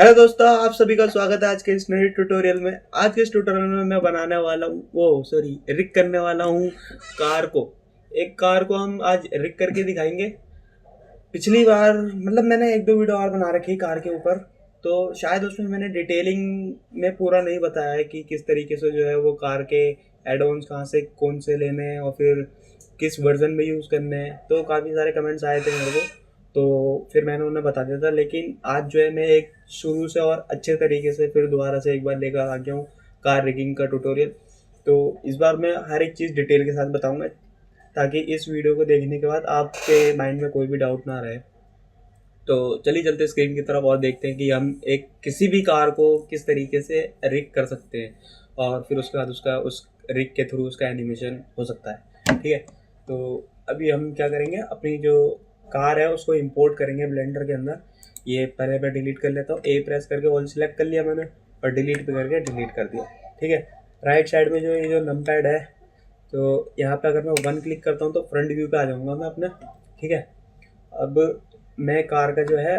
Hello दोस्तों, आप सभी का स्वागत है आज के इस नए ट्यूटोरियल में। आज के इस ट्यूटोरियल में मैं बनाने वाला हूँ रिग करने वाला हूँ कार को। एक कार को हम आज रिग करके दिखाएंगे। पिछली बार मतलब मैंने एक दो वीडियो और बना रखी कार के ऊपर, तो शायद उसमें मैंने डिटेलिंग में पूरा नहीं बताया है कि किस तरीके से जो है वो कार के एड ऑन्स कहाँ से कौन से लेने हैं और फिर किस वर्जन में यूज़ करने हैं। तो काफ़ी सारे कमेंट्स आए थे मेरे को, तो फिर मैंने उन्हें बता दिया था। लेकिन आज जो है मैं एक शुरू से और अच्छे तरीके से फिर दोबारा से एक बार लेकर आ गया हूँ कार रिगिंग का ट्यूटोरियल। तो इस बार मैं हर एक चीज़ डिटेल के साथ बताऊँगा, ताकि इस वीडियो को देखने के बाद आपके माइंड में कोई भी डाउट ना रहे। तो चलिए चलते स्क्रीन की तरफ और देखते हैं कि हम एक किसी भी कार को किस तरीके से रिग कर सकते हैं और फिर उसके बाद उसका उस रिग के थ्रू उसका एनिमेशन हो सकता है। ठीक है, तो अभी हम क्या करेंगे, अपनी जो कार है उसको इंपोर्ट करेंगे ब्लेंडर के अंदर। ये पहले मैं डिलीट कर लेता हूँ। ए प्रेस करके ऑल सिलेक्ट कर लिया मैंने और डिलीट पे करके डिलीट कर दिया। ठीक है, राइट साइड में जो ये जो नंबर पैड है, तो यहाँ पे अगर मैं वन क्लिक करता हूँ तो फ्रंट व्यू पे आ जाऊँगा मैं अपने। ठीक है, अब मैं कार का जो है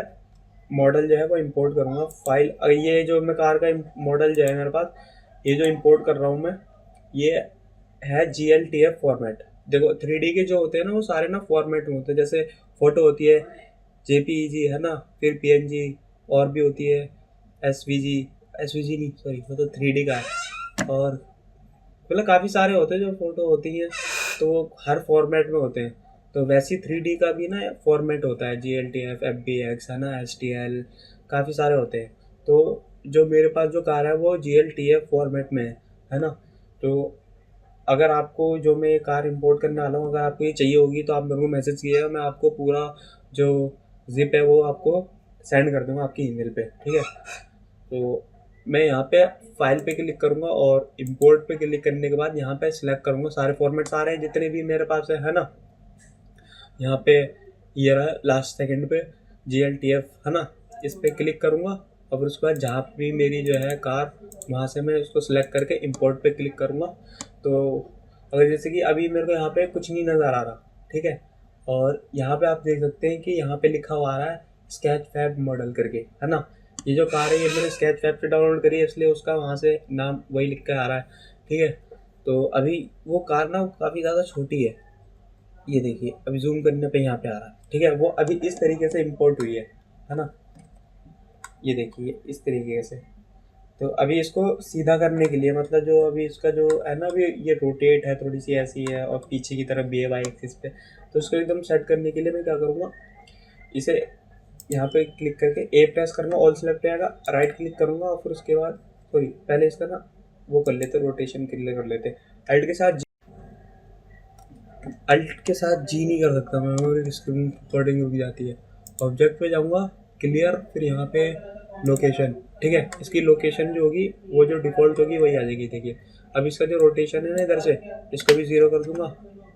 मॉडल जो है वो इंपोर्ट करूँगा फाइल। ये जो मैं कार का मॉडल जो है मेरे पास, ये जो इंपोर्ट कर रहा हूँ मैं, ये है GLTF फॉर्मेट। देखो 3D के जो होते हैं ना, वो सारे ना फॉर्मेट में होते हैं। जैसे फोटो होती है JPEG है ना, फिर PNG, और भी होती है SVG। SVG नहीं, सॉरी, वो तो 3D का है। और मतलब काफ़ी सारे होते हैं जो फोटो होती हैं, तो वो हर फॉर्मेट में होते हैं। तो वैसे 3D का भी ना फॉर्मेट होता है, GLTF, FBX है ना, STL, काफ़ी सारे होते हैं। तो जो मेरे पास जो कार है वो GLTF फॉर्मेट में है ना। तो अगर आपको जो मैं कार इंपोर्ट करने वाला हूँ, अगर आपको ये चाहिए होगी तो आप मेरे को मैसेज कीजिएगा, मैं आपको पूरा जो जिप है वो आपको सेंड कर दूँगा आपकी ईमेल पे। ठीक है, तो मैं यहाँ पे फाइल पे क्लिक करूँगा और इंपोर्ट पे क्लिक करने के बाद यहाँ पे सिलेक्ट करूँगा सारे फॉर्मेट, सारे जितने भी मेरे पास है ना। यहाँ पे ये रहा लास्ट सेकंड पे GLTF है ना, इस पर क्लिक करूँगा और फिर उसके बाद जहाँ भी मेरी जो है कार, वहाँ से मैं उसको सिलेक्ट करके इंपोर्ट पे क्लिक करूँगा। तो अगर जैसे कि अभी मेरे को यहाँ पे कुछ नहीं नज़र आ रहा, ठीक है, और यहाँ पे आप देख सकते हैं कि यहाँ पे लिखा हुआ आ रहा है स्केच फैब मॉडल करके, है ना। ये जो कार है ये मैंने स्केच फैब से डाउनलोड करी है, इसलिए उसका वहाँ से नाम वही लिख कर आ रहा है। ठीक है, तो अभी वो कार ना काफ़ी ज़्यादा छोटी है। ये देखिए अभी जूम करने पे यहाँ पे आ रहा है। ठीक है, वो अभी इस तरीके से इंपोर्ट हुई है ना। ये देखिए इस तरीके से। तो अभी इसको सीधा करने के लिए, मतलब जो अभी इसका जो है ना, अभी ये रोटेट है थोड़ी सी ऐसी है और पीछे की तरफ भी है वाई एक्सिस पे। तो इसको एकदम सेट करने के लिए मैं क्या करूँगा, इसे यहाँ पे क्लिक करके ए प्रेस करूँगा, ऑल सेलेक्ट आएगा, राइट क्लिक करूँगा और फिर उसके बाद सॉरी पहले इसका ना वो कर लेते, रोटेशन क्लियर कर लेते। अल्ट के साथ जी नहीं कर सकता मैं, मेरी स्क्रीन रिकॉर्डिंग रुक जाती है। ऑब्जेक्ट पे जाऊँगा, क्लियर, फिर यहाँ पे लोकेशन। ठीक है, इसकी लोकेशन जो होगी वो जो डिफ़ॉल्ट होगी वही आ जाएगी। देखिए अब इसका जो रोटेशन है ना इधर से, इसको भी 0 कर दूँगा।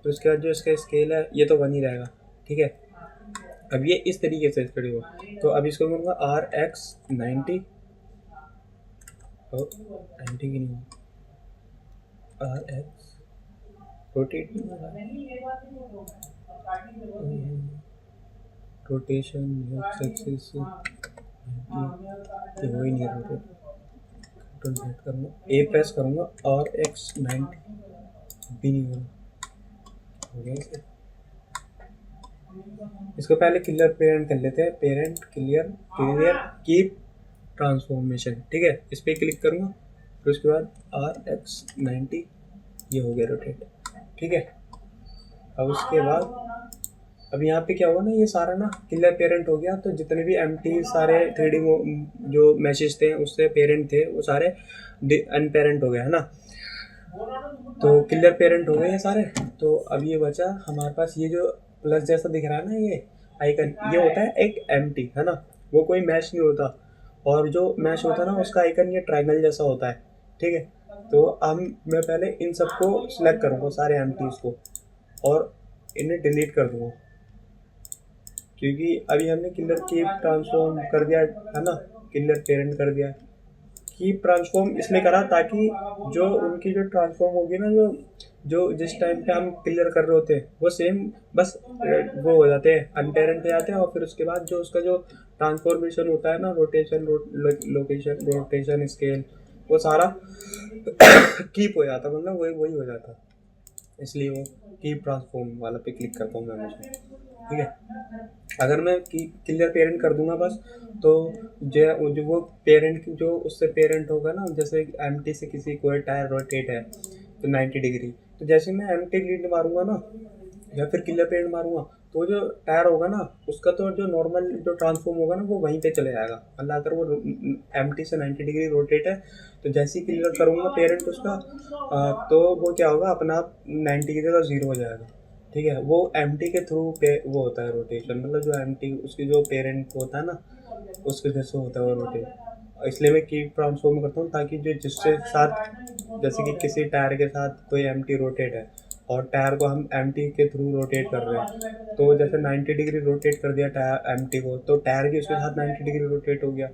तो इसके बाद जो इसका स्केल है ये तो 1 ही रहेगा। ठीक है, अब ये इस तरीके से खड़ी हो। तो अब इसको करूँगा RX90, और 90 की नहीं, RX रोटेट, रोटेशन एक्सिस ये हो ही नहीं रोटेट। कंट्रोल सेट करूँगा, ए प्रेस करूँगा और RX90 भी नहीं हो गया इसे। इसको पहले क्लियर पेरेंट कर लेते हैं, parent clear clear keep transformation. ठीक है, इस पर क्लिक करूँगा, फिर उसके बाद RX90 ये हो गया रोटेट। ठीक है, अब उसके बाद अब यहाँ पे क्या हुआ ना, ये सारा ना क्लियर पेरेंट हो गया। तो जितने भी एम्प्टी सारे 3D जो मैसेज थे उससे पेरेंट थे वो सारे अनपेरेंट हो गए, है ना। तो क्लियर पेरेंट हो गए ये सारे। तो अब ये बचा हमारे पास ये जो प्लस जैसा दिख रहा है ना, ये आइकन, ये होता है एक एम्प्टी, है ना, वो कोई मैश नहीं होता। और जो मैश होता है ना उसका आइकन ये ट्रायंगल जैसा होता है। ठीक है, तो हम मैं पहले इन सबको सिलेक्ट करूँगा सारे एम्प्टीज को और इन्हें डिलीट कर दूँगा, क्योंकि अभी हमने किलर कीप ट्रांसफॉर्म कर दिया है ना, किलर पेरेंट कर दिया। कीप ट्रांसफॉर्म इसलिए करा ताकि जो उनकी जो ट्रांसफॉर्म होगी ना, जो जो जिस टाइम पे हम क्लियर कर रहे होते हैं वो सेम बस वो हो जाते हैं, अनपेरेंट हो जाते हैं। और फिर उसके बाद जो उसका जो ट्रांसफॉर्मेशन होता है ना, रोटेशन, लोकेशन, रोटेशन, स्केल, वो सारा कीप हो जाता, मतलब वही वही हो जाता, इसलिए वो कीप ट्रांसफॉर्म वाला पे क्लिक करता हूँ मैं हमेशा। ठीक है, अगर मैं क्लियर पेरेंट कर दूंगा बस, तो जो वो पेरेंट जो उससे पेरेंट होगा ना, जैसे एमटी से किसी कोई टायर रोटेट है तो 90 डिग्री, तो जैसे मैं एमटी लीड मारूंगा ना या फिर क्लियर पेरेंट मारूंगा, तो जो टायर होगा ना उसका तो जो नॉर्मल जो ट्रांसफॉर्म होगा ना वो वहीं पे चले जाएगा। मतलब अगर वो एमटी से 90 डिग्री रोटेट है, तो जैसे ही क्लियर करूंगा पेरेंट उसका, तो वो क्या होगा, अपना आप 90 की जगह 0 हो जाएगा। ठीक है, वो एमटी के थ्रू पे वो होता है रोटेशन, मतलब जो एमटी उसकी जो पेरेंट होता है ना उसके जैसे होता है वो रोटेट। इसलिए मैं की ट्रांसफॉर्म करता हूँ, ताकि जो जिससे साथ, जैसे कि किसी टायर के साथ कोई एमटी रोटेट है और टायर को हम एमटी के थ्रू रोटेट कर रहे हैं, तो जैसे 90 डिग्री रोटेट कर दिया टायर एमटी को, तो टायर भी उसके साथ 90 डिग्री रोटेट हो गया,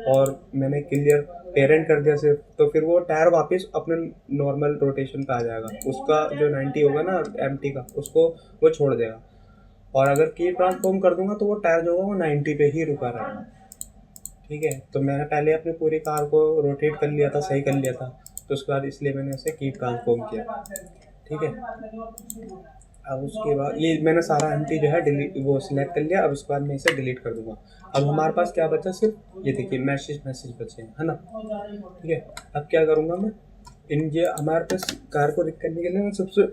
और मैंने क्लियर पेरेंट कर दिया सिर्फ, तो फिर वो टायर वापस अपने नॉर्मल रोटेशन पे आ जाएगा, उसका जो 90 होगा ना एमटी का उसको वो छोड़ देगा। और अगर की ट्रांसफॉर्म कर दूंगा तो वो टायर जो होगा वो 90 पे ही रुका रहेगा। ठीक है, तो मैंने पहले अपनी पूरी कार को रोटेट कर लिया था, सही कर लिया था, तो उसके बाद इसलिए मैंने उसे की ट्रांसफॉर्म किया। ठीक है, अब उसके बाद ये मैंने सारा एमटी जो है डिलीट वो सिलेक्ट कर लिया, अब उसके बाद मैं इसे डिलीट कर दूंगा। अब हमारे पास क्या बचा, सिर्फ ये देखिए मैसेज बचे हैं, है ना। ठीक है, अब क्या करूँगा मैं, इन ये हमारे पास कार को रिक करने के लिए ना सबसे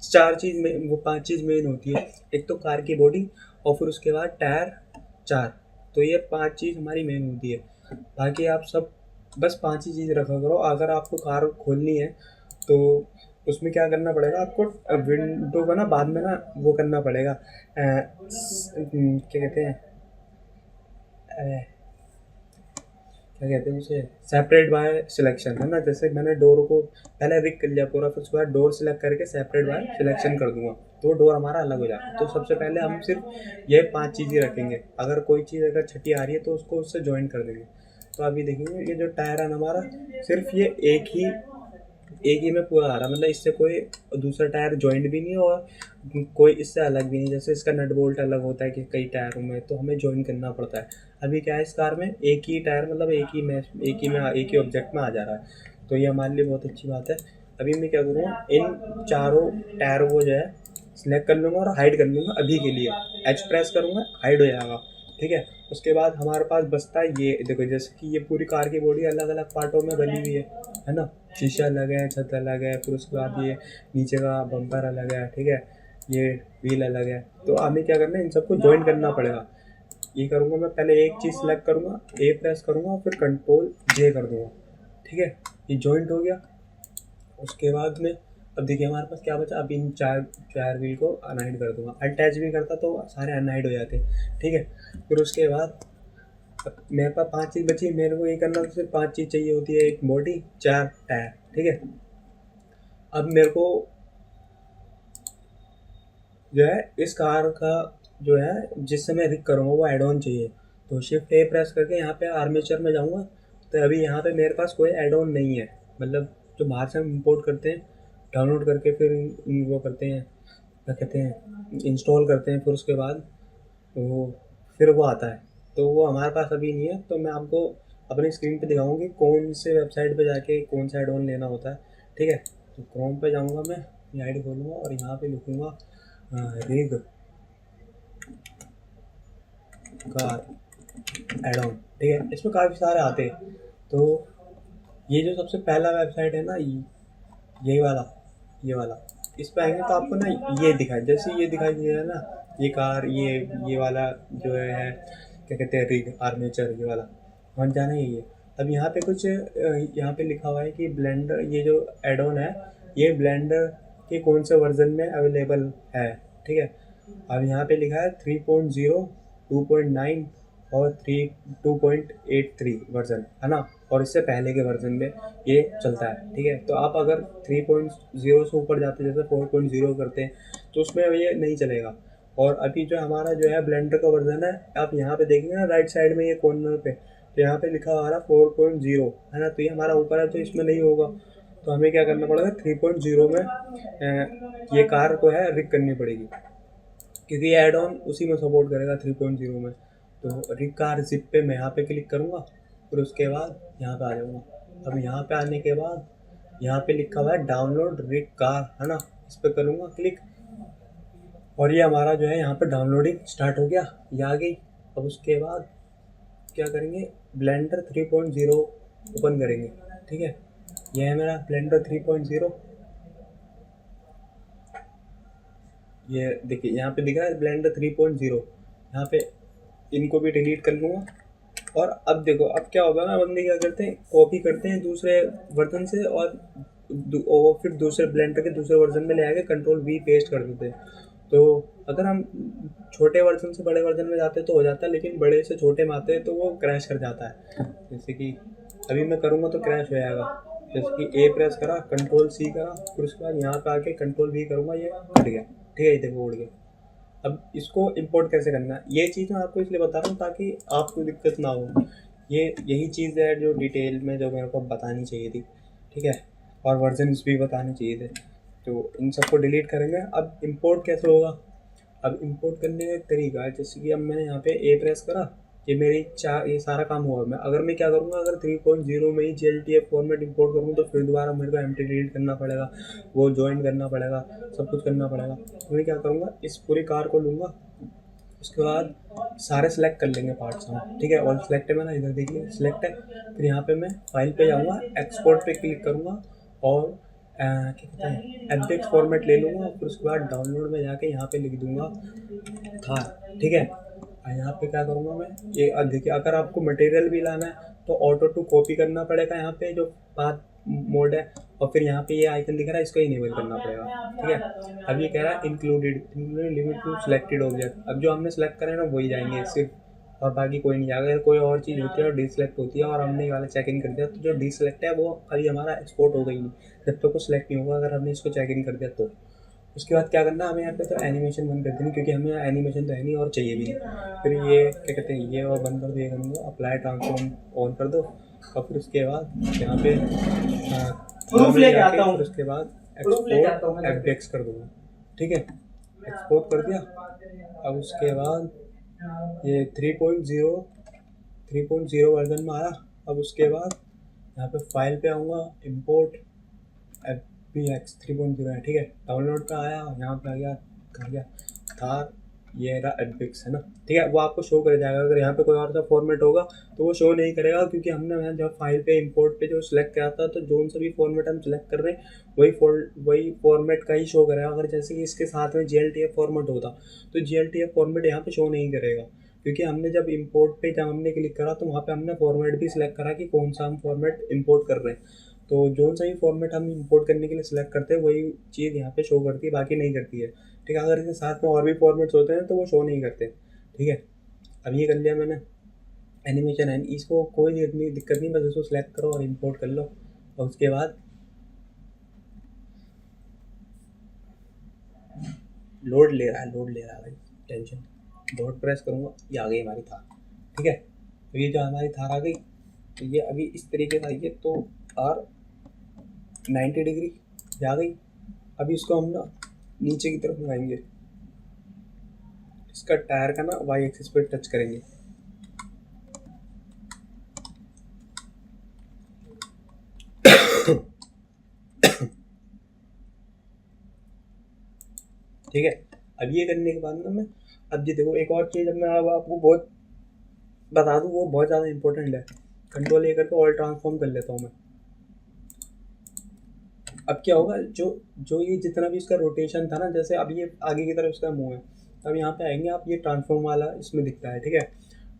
4 चीज़ में, वो 5 चीज़ मेन होती है। एक तो कार की बॉडी, और फिर उसके बाद टायर 4, तो ये 5 चीज़ हमारी मेन होती है। बाकी आप सब बस 5 ही चीज़ रखा करो। अगर आपको कार खोलनी है तो उसमें क्या करना पड़ेगा आपको, विंडो का ना बाद में ना वो करना पड़ेगा, क्या कहते हैं, क्या कहते हैं उसे, सेपरेट बाय सिलेक्शन, है ना। जैसे मैंने डोर को पहले रिक कर लिया पूरा, फिर उसके बाद डोर सिलेक्ट करके सेपरेट बाय सिलेक्शन कर दूंगा, तो डोर हमारा अलग हो जाएगा। तो सबसे पहले हम सिर्फ ये 5 चीज़ें रखेंगे, अगर कोई चीज़ अगर छठी आ रही है तो उसको उससे ज्वाइन कर देंगे। तो अभी देखेंगे ये जो टायर है हमारा, सिर्फ ये एक ही में पूरा आ रहा, मतलब इससे कोई दूसरा टायर जॉइंट भी नहीं है और कोई इससे अलग भी नहीं। जैसे इसका नट बोल्ट अलग होता है कि कई टायरों में, तो हमें जॉइन करना पड़ता है। अभी क्या है, इस कार में एक ही टायर, मतलब एक ही ऑब्जेक्ट में आ जा रहा है, तो ये हमारे लिए बहुत अच्छी बात है। अभी मैं क्या करूँगा, इन चारों टायर को जो है सिलेक्ट कर लूँगा और हाइड कर लूँगा अभी के लिए। एच प्रेस करूँगा, हाइड हो जाएगा। ठीक है, उसके बाद हमारे पास बचता है ये देखो, जैसे कि ये पूरी कार की बॉडी अलग अलग पार्टों में बनी हुई है ना। शीशा अलग है, छत अलग है, फिर उसके बाद ये नीचे का बम्पर अलग है। ठीक है, ये व्हील अलग है, तो हमें क्या करना है, इन सबको ज्वाइन करना पड़ेगा। ये करूँगा मैं, पहले एक चीज़ सेलेक्ट करूँगा, ए प्रेस करूँगा और फिर कंट्रोल जे कर दूँगा। ठीक है, ये जॉइंट हो गया। उसके बाद में अब देखिए हमारे पास क्या बचा, अब इन चार चार व्हील को अनहाइड कर दूंगा। अटैच भी करता तो सारे अनहाइड हो जाते। ठीक है, फिर उसके बाद अब मेरे पास 5 चीज़ बची, मेरे को ये करना तो सिर्फ 5 चीज़ चाहिए होती है, एक बॉडी, 4 टायर। ठीक है, अब मेरे को जो है इस कार का जो है जिससे मैं रिक करूँगा वो एड ऑन चाहिए। तो शिफ्ट ए प्रेस करके यहाँ पे आर्मेचर में जाऊँगा, तो अभी यहाँ पे मेरे पास कोई एड ऑन नहीं है, मतलब जो बाहर से हम इम्पोर्ट करते हैं, डाउनलोड करके फिर वो करते हैं, क्या कहते हैं, इंस्टॉल करते हैं, फिर उसके बाद वो फिर वो आता है, तो वो हमारे पास अभी नहीं है। तो मैं आपको अपनी स्क्रीन पे दिखाऊंगी कौन से वेबसाइट पे जाके कौन सा एड ऑन लेना होता है। ठीक है, तो क्रोम पे जाऊँगा मैं, ये आईडी खोलूँगा और यहाँ पे लिखूँगा रिग कार एड ऑन। ठीक है, इसमें काफ़ी सारे आते हैं। तो ये जो सबसे पहला वेबसाइट है ना, ये वाला इस पे आएंगे तो आपको ना ये दिखाई, जैसे ये दिखाई दे रहा है ना, ये कार, ये वाला जो है क्या कहते हैं, रिग आर्मेचर, ये वाला वन जाना ही है। अब यहाँ पे कुछ यहाँ पे लिखा हुआ है कि ब्लेंडर, ये जो एड ऑन है ये ब्लेंडर के कौन से वर्जन में अवेलेबल है। ठीक है, अब यहाँ पे लिखा है 3.0, 2.9 और 2.83 वर्जन, है ना, और इससे पहले के वर्जन में ये चलता है। ठीक है, तो आप अगर 3.0 से ऊपर जाते हैं, जैसे 4.0 करते हैं, तो उसमें ये नहीं चलेगा। और अभी जो हमारा जो है ब्लेंडर का वर्जन है, आप यहाँ पे देखेंगे ना राइट साइड में ये कॉर्नर पे, तो यहाँ पे लिखा हुआ 4.0, है ना, तो ये हमारा ऊपर है तो इसमें नहीं होगा। तो हमें क्या करना पड़ेगा, 3.0 में ये कार को है रिक करनी पड़ेगी, क्योंकि ये एड ऑन उसी में सपोर्ट करेगा 3.0 में। तो रिक कार जिप पे मैं यहाँ पे क्लिक करूँगा, फिर उसके बाद यहाँ पे आ जाऊँगा। अब यहाँ पे आने के बाद यहाँ पे लिखा हुआ है डाउनलोड रिक कार, है ना, इस पर करूँगा क्लिक, और ये हमारा जो है यहाँ पे डाउनलोडिंग स्टार्ट हो गया, ये आ गई। अब उसके बाद क्या करेंगे, ब्लेंडर 3.0 ओपन करेंगे। ठीक है, यह है मेरा ब्लेंडर 3.0। ये देखिए यहाँ पे दिख रहा है ब्लेंडर 3.0। यहाँ पे इनको भी डिलीट कर लूँगा। और अब देखो, अब क्या होगा ना, बंदे क्या करते हैं, कॉपी करते हैं दूसरे वर्जन से और फिर दूसरे ब्लेंडर के दूसरे वर्जन में ले आके कंट्रोल वी पेस्ट कर देते हैं। तो अगर हम छोटे वर्जन से बड़े वर्जन में जाते तो हो जाता है, लेकिन बड़े से छोटे में आते हैं तो वो क्रैश कर जाता है। जैसे कि अभी मैं करूँगा तो क्रैश हो जाएगा। जैसे कि ए प्रेस करा, कंट्रोल सी करा, फिर उसके बाद यहाँ पे आके कंट्रोल वी करूँगा, ये कट गया। ठीक है, ये देखो उड़ गया। अब इसको इंपोर्ट कैसे करना है, ये चीज़ मैं आपको इसलिए बता रहा हूँ ताकि आपको दिक्कत ना हो। ये यही चीज़ है जो डिटेल में जो मेरे को बतानी चाहिए थी। ठीक है, और वर्जन भी बताने चाहिए थे, तो इन सबको डिलीट करेंगे। अब इंपोर्ट कैसे होगा, अब इंपोर्ट करने का एक तरीका है। जैसे कि अब मैंने यहाँ पे ए प्रेस करा, ये सारा काम हुआ। मैं क्या करूँगा, अगर 3.0 में ही GLTF फॉर्मेट इंपोर्ट करूँ तो फिर दोबारा मेरे को एम्प्टी डिलीट करना पड़ेगा, वो ज्वाइन करना पड़ेगा, सब कुछ करना पड़ेगा। तो मैं क्या करूँगा, इस पूरी कार को लूँगा, उसके बाद सारे सेलेक्ट कर लेंगे पार्ट्स हम। ठीक है, ऑल सेलेक्ट है मेरा, इधर देखिए सेलेक्ट है। फिर यहाँ पे मैं फाइल पे जाऊँगा, एक्सपोर्ट पे क्लिक करूँगा और क्या कहते हैं, एफजेक्स फॉर्मेट ले लूँगा। फिर उसके बाद डाउनलोड में जाके यहाँ पे लिख दूँगा थार। ठीक है, यहाँ पे क्या करूँगा मैं, ये देखिए, अगर आपको मटेरियल भी लाना है तो ऑटो टू कॉपी करना पड़ेगा, यहाँ पे जो पाथ मोड है, और फिर यहाँ पे ये आइकन दिख रहा है, इसको इनेबल करना पड़ेगा। ठीक है, अब ये कह रहा है included limit to selected object. अब जो हमने सेलेक्ट करा है ना वही जाएंगे सिर्फ, और बाकी कोई नहीं जाएगा। अगर कोई और चीज़ होती है और डिसलेक्ट होती है और हमने ये वाला चेक इन कर दिया तो जो डिसलेक्ट है वो अभी हमारा एक्सपोर्ट हो गई नहीं, जब तक वो सिलेक्ट नहीं होगा। अगर हमने इसको चेक इन कर दिया तो उसके बाद क्या करना, हमें यहाँ पे तो एनिमेशन बंद कर देनी, क्योंकि हमें एनिमेशन तो है नहीं और चाहिए भी नहीं। फिर ये क्या कहते हैं, ये और बंद कर दो, ये करूँगा अप्लाई ट्रांसफॉर्म ऑन कर दो, और फिर उसके बाद यहाँ पे प्रूफ लेके आता हूँ। फिर उसके बाद एक्सपोर्ट एफजेक्स कर दूँगा। ठीक है, एक्सपोर्ट कर दिया। अब उसके बाद ये 3.0 वर्जन में आया। अब उसके बाद यहाँ पे फाइल पे आऊँगा, इंपोर्ट FBX 3.0 है। ठीक है, डाउनलोड पे आया, यहाँ पे आ गया थार, ये रहा FBX, है ना। ठीक है, वो आपको शो कर जाएगा। अगर यहाँ पे कोई और सा फॉर्मेट होगा तो वो शो नहीं करेगा, क्योंकि हमने यहाँ जब फाइल पे इंपोर्ट पे जो सिलेक्ट किया था तो जो सा भी फॉर्मेट हम सिलेक्ट कर रहे हैं वही फॉर्मेट का ही शो करेगा। अगर जैसे कि इसके साथ में GLTF फॉर्मेट होता तो GLTF फॉर्मेट यहाँ पे शो नहीं करेगा, क्योंकि हमने जब हमने क्लिक करा तो वहाँ पे हमने फॉर्मेट भी सिलेक्ट करा कि कौन सा हम फॉर्मेट इंपोर्ट कर रहे हैं। तो जो सा ही फॉर्मेट हम इंपोर्ट करने के लिए सिलेक्ट करते हैं वही चीज़ यहाँ पे शो करती है, बाकी नहीं करती है। ठीक है, अगर इसके साथ में और भी फॉर्मेट्स होते हैं तो वो शो नहीं करते। ठीक है, अब ये कर लिया मैंने, एनिमेशन है, इसको कोई दिक्कत नहीं, बस इसको सिलेक्ट करो और इंपोर्ट कर लो। और उसके बाद लोड ले रहा है भाई, टेंशन। डॉट प्रेस करूँगा, ये आ गई हमारी थार। ठीक है, तो ये जो हमारी थार आ गई, तो ये अभी इस तरीके से आई है, तो आर 90 डिग्री जा गई। अभी इसको हम ना नीचे की तरफ लगाएंगे, इसका टायर का ना वाई एक्सिस पे टच करेंगे। ठीक है, अब ये करने के बाद ना मैं, अब ये देखो एक और चीज़, अब मैं अब आपको बहुत बता दूँ, वो बहुत ज़्यादा इंपॉर्टेंट है। कंट्रोल ए करके ऑल ट्रांसफॉर्म कर लेता हूँ मैं। अब क्या होगा, जो ये जितना भी इसका रोटेशन था ना, जैसे अब ये आगे की तरफ इसका मुंह है, अब यहाँ पे आएंगे आप, ये ट्रांसफॉर्म वाला इसमें दिखता है। ठीक है,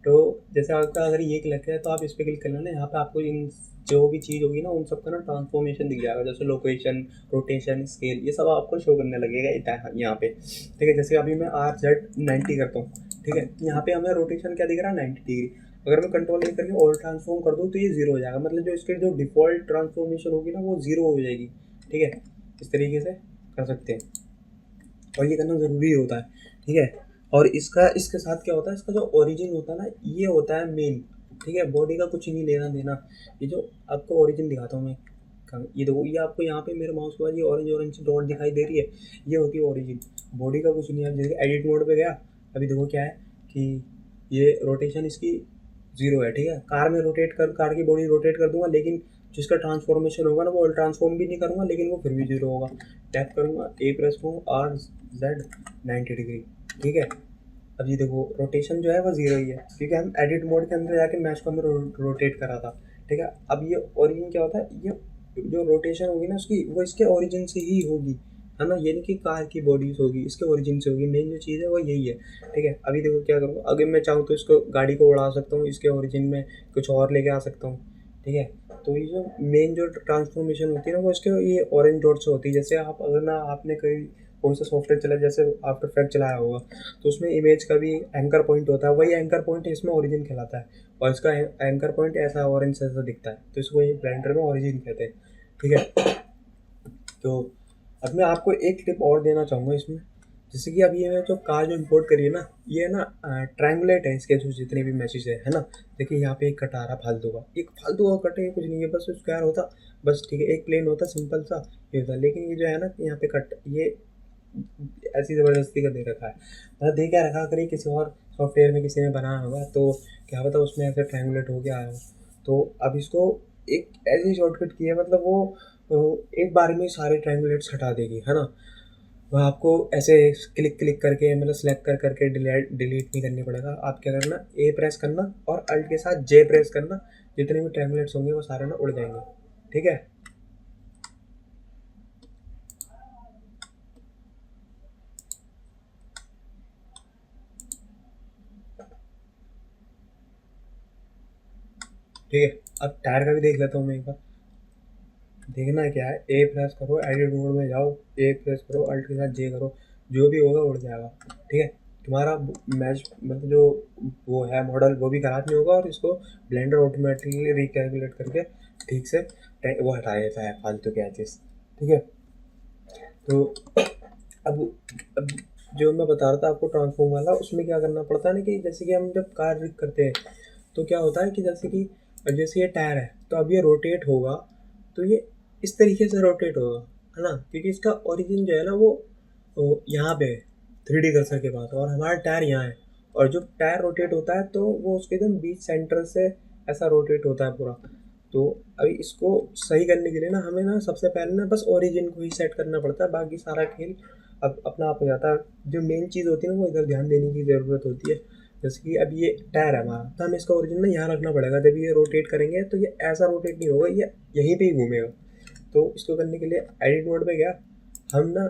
तो जैसे आपका अगर ये क्लिक है तो आप इस पर क्लिक कर लेना, यहाँ पे आपको इन जो भी चीज़ होगी ना उन सबका ना ट्रांसफॉर्मेशन दिख जाएगा, जैसे लोकेशन, रोटेशन, स्केल, ये सब आपको शो करने लगेगा यहाँ पे। ठीक है, जैसे अभी मैं RZ90 करता हूँ। ठीक है, यहाँ पे हमें रोटेशन क्या दिख रहा है, 90 डिग्री। अगर मैं कंट्रोल ए करके ऑल ट्रांसफॉर्म कर दूँ तो ये 0 हो जाएगा, मतलब जो इसके जो डिफ़ॉल्ट ट्रांसफॉर्मेशन होगी ना वो 0 हो जाएगी। ठीक है, इस तरीके से कर सकते हैं, और ये करना ज़रूरी होता है। ठीक है, और इसके साथ क्या होता है, इसका जो ओरिजिन होता है ना, ये होता है मेन। ठीक है, बॉडी का कुछ नहीं लेना देना। ये जो आपको ओरिजिन दिखाता हूँ मैं, ये देखो, ये आपको यहाँ पे मेरे माउस के बाद ये ऑरेंज डॉट दिखाई दे रही है, ये होती है ओरिजिन। बॉडी का कुछ नहीं है। जैसे एडिट मोड पे गया, अभी देखो क्या है कि ये रोटेशन इसकी 0 है, ठीक है। कार में कार की बॉडी रोटेट कर दूंगा, लेकिन जिसका ट्रांसफॉर्मेशन होगा ना वो ट्रांसफॉर्म भी नहीं करूँगा, लेकिन वो फिर भी 0 होगा। टैप करूँगा, ए प्रेस करूँगा, RZ 90 डिग्री, ठीक है। अब ये देखो रोटेशन जो है वो 0 ही है, क्योंकि हम एडिट मोड के अंदर जाके मैच को हमने रोटेट करा था, ठीक है। अब ये ओरिजिन क्या होता है, ये जो रोटेशन होगी ना उसकी, वो इसके ओरिजिन से ही होगी, है ना। ये नहीं कि कार की बॉडीज होगी, इसके ओरिजिन से होगी। मेन जो चीज़ है वो यही है, ठीक है। अभी देखो क्या करूँगा, अगर मैं चाहूँ तो इसको गाड़ी को उड़ा सकता हूँ, इसके ओरिजिन में कुछ और लेके आ सकता हूँ, ठीक है। तो ये जो मेन जो ट्रांसफॉर्मेशन होती है ना वो इसके ये ऑरेंज डॉट से होती है। जैसे आप अगर ना आपने कहीं कौन सा सॉफ्टवेयर चला, जैसे आफ्टर इफेक्ट चलाया होगा, तो उसमें इमेज का भी एंकर पॉइंट होता है, वही एंकर पॉइंट इसमें ओरिजिन कहलाता है। और इसका एंकर पॉइंट ऐसा ऑरेंज ऐसा दिखता है, तो इसको ये ब्लेंडर में ओरिजिन कहते हैं, ठीक है। तो अब मैं आपको एक टिप और देना चाहूँगा इसमें। जैसे कि अब ये जो कार जो इंपोर्ट करी है ना, ये ना ट्रायंगुलेट है, इसके जो जितने भी मैसेज है ना। देखिए यहाँ पे एक कट आ रहा फालतू का, एक फालतू का कट है, कुछ नहीं है, बस स्क्वायर होता बस, ठीक है। एक प्लेन होता सिंपल सा, ये होता। लेकिन ये जो है ना यहाँ पे कट, ये ऐसी ज़बरदस्ती का दे रखा है, मतलब दे क्या रखा। अगर ये किसी और सॉफ्टवेयर में किसी ने बनाया होगा तो क्या पता उसमें ऐसे ट्रायंगुलेट हो गया आया हो। तो अब इसको एक ऐसी शॉर्टकट की है, मतलब वो एक बार में सारे ट्रायंगुलेट्स हटा देगी, है ना। वह आपको ऐसे क्लिक क्लिक करके, मतलब सेलेक्ट कर करके डिलीट नहीं करनी पड़ेगा। आप क्या करना, ए प्रेस करना और अल्ट के साथ जे प्रेस करना, जितने भी ट्रायंगुलेट्स होंगे वो सारे ना उड़ जाएंगे, ठीक है। ठीक है, अब टायर का भी देख लेता हूँ मैं एक बार। देखना क्या है, ए प्रेस करो, एडिट मोड में जाओ, ए प्रेस करो, अल्ट के साथ जे करो, जो भी होगा उड़ जाएगा, ठीक है। तुम्हारा मैच मतलब जो वो है मॉडल, वो भी खराब नहीं होगा, और इसको ब्लेंडर ऑटोमेटिकली रिकैलकुलेट करके ठीक से वो हटा देता है फालतू के एजेस, ठीक है। तो अब जो मैं बता रहा था आपको ट्रांसफॉर्म वाला, उसमें क्या करना पड़ता है ना, कि जैसे कि हम जब कार रिक करते हैं तो क्या होता है कि जैसे ये टायर है, तो अब ये रोटेट होगा, तो ये इस तरीके से रोटेट होगा, है ना, क्योंकि इसका ओरिजिन जो है ना वो यहाँ पे है, 3D कर्सर के पास, और हमारा टायर यहाँ है। और जो टायर रोटेट होता है तो वो उसके एकदम बीच सेंटर से ऐसा रोटेट होता है पूरा। तो अभी इसको सही करने के लिए ना हमें ना सबसे पहले ना बस ओरिजिन को ही सेट करना पड़ता है, बाकी सारा खेल अब अपना आप हो जाता है। जो मेन चीज़ होती है ना वो इधर ध्यान देने की ज़रूरत होती है। जैसे कि अब ये टायर है हमारा, तो हमें इसका ओरिजिन ना यहाँ रखना पड़ेगा। जब ये रोटेट करेंगे तो ये ऐसा रोटेट नहीं होगा, ये यहीं पे ही घूमेगा। तो इसको करने के लिए एडिट मोड पे गया, हम ना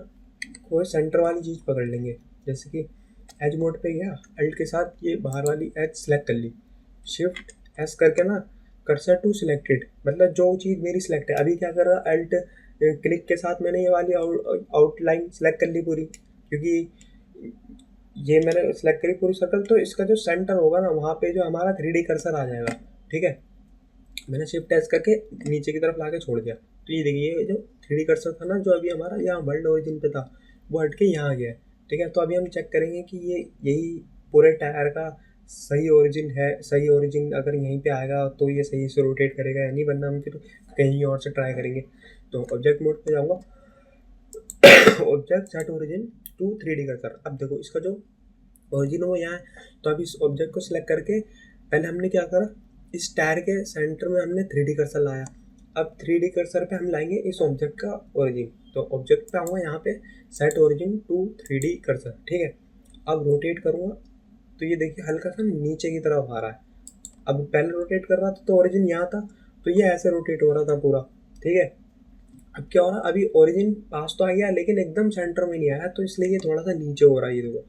कोई सेंटर वाली चीज़ पकड़ लेंगे। जैसे कि एज मोड पे गया, अल्ट के साथ ये बाहर वाली एज सेलेक्ट कर ली, शिफ्ट एस करके ना कर्सर टू सिलेक्टेड, मतलब जो चीज़ मेरी सिलेक्ट है। अभी क्या कर रहा, अल्ट क्लिक के साथ मैंने ये वाली आउटलाइन सेलेक्ट कर ली पूरी, क्योंकि ये मैंने सेलेक्ट करी पूरी सर्कल, तो इसका जो सेंटर होगा ना वहाँ पे जो हमारा 3D कर्सर आ जाएगा, ठीक है। मैंने शिफ्ट एस करके नीचे की तरफ ला के छोड़ दिया, तो ये देखिए जो 3D कर्सर था ना, जो अभी हमारा यहाँ वर्ल्ड ओरिजिन पे था, वो हट के यहाँ आ गया है, ठीक है। तो अभी हम चेक करेंगे कि ये यही पूरे टायर का सही ओरिजिन है। सही ओरिजिन अगर यहीं पे आएगा तो ये सही से रोटेट करेगा या नहीं, वरना हम फिर कहीं और से ट्राई करेंगे। तो ऑब्जेक्ट मोड पे जाऊँगा, object set origin to 3D cursor. अब देखो इसका जो ओरिजिन वो यहाँ है, तो अभी इस ऑब्जेक्ट को सिलेक्ट करके पहले हमने क्या करा, इस टायर के सेंटर में हमने 3D कर्सर लाया। अब 3D कर्सर पे हम लाएंगे इस ऑब्जेक्ट का ओरिजिन। तो ऑब्जेक्ट पे आऊँगा, यहाँ पे set origin to 3D cursor, ठीक है। अब रोटेट करूँगा तो ये देखिए हल्का सा नीचे की तरफ आ रहा है। अब पहले रोटेट कर रहा था तो ओरिजिन यहाँ था, तो ये ऐसे रोटेट हो रहा था पूरा, ठीक है। अब क्या हो रहा है, अभी ओरिजिन पास तो आ गया लेकिन एकदम सेंटर में नहीं आया, तो इसलिए ये थोड़ा सा नीचे हो रहा है। ये देखो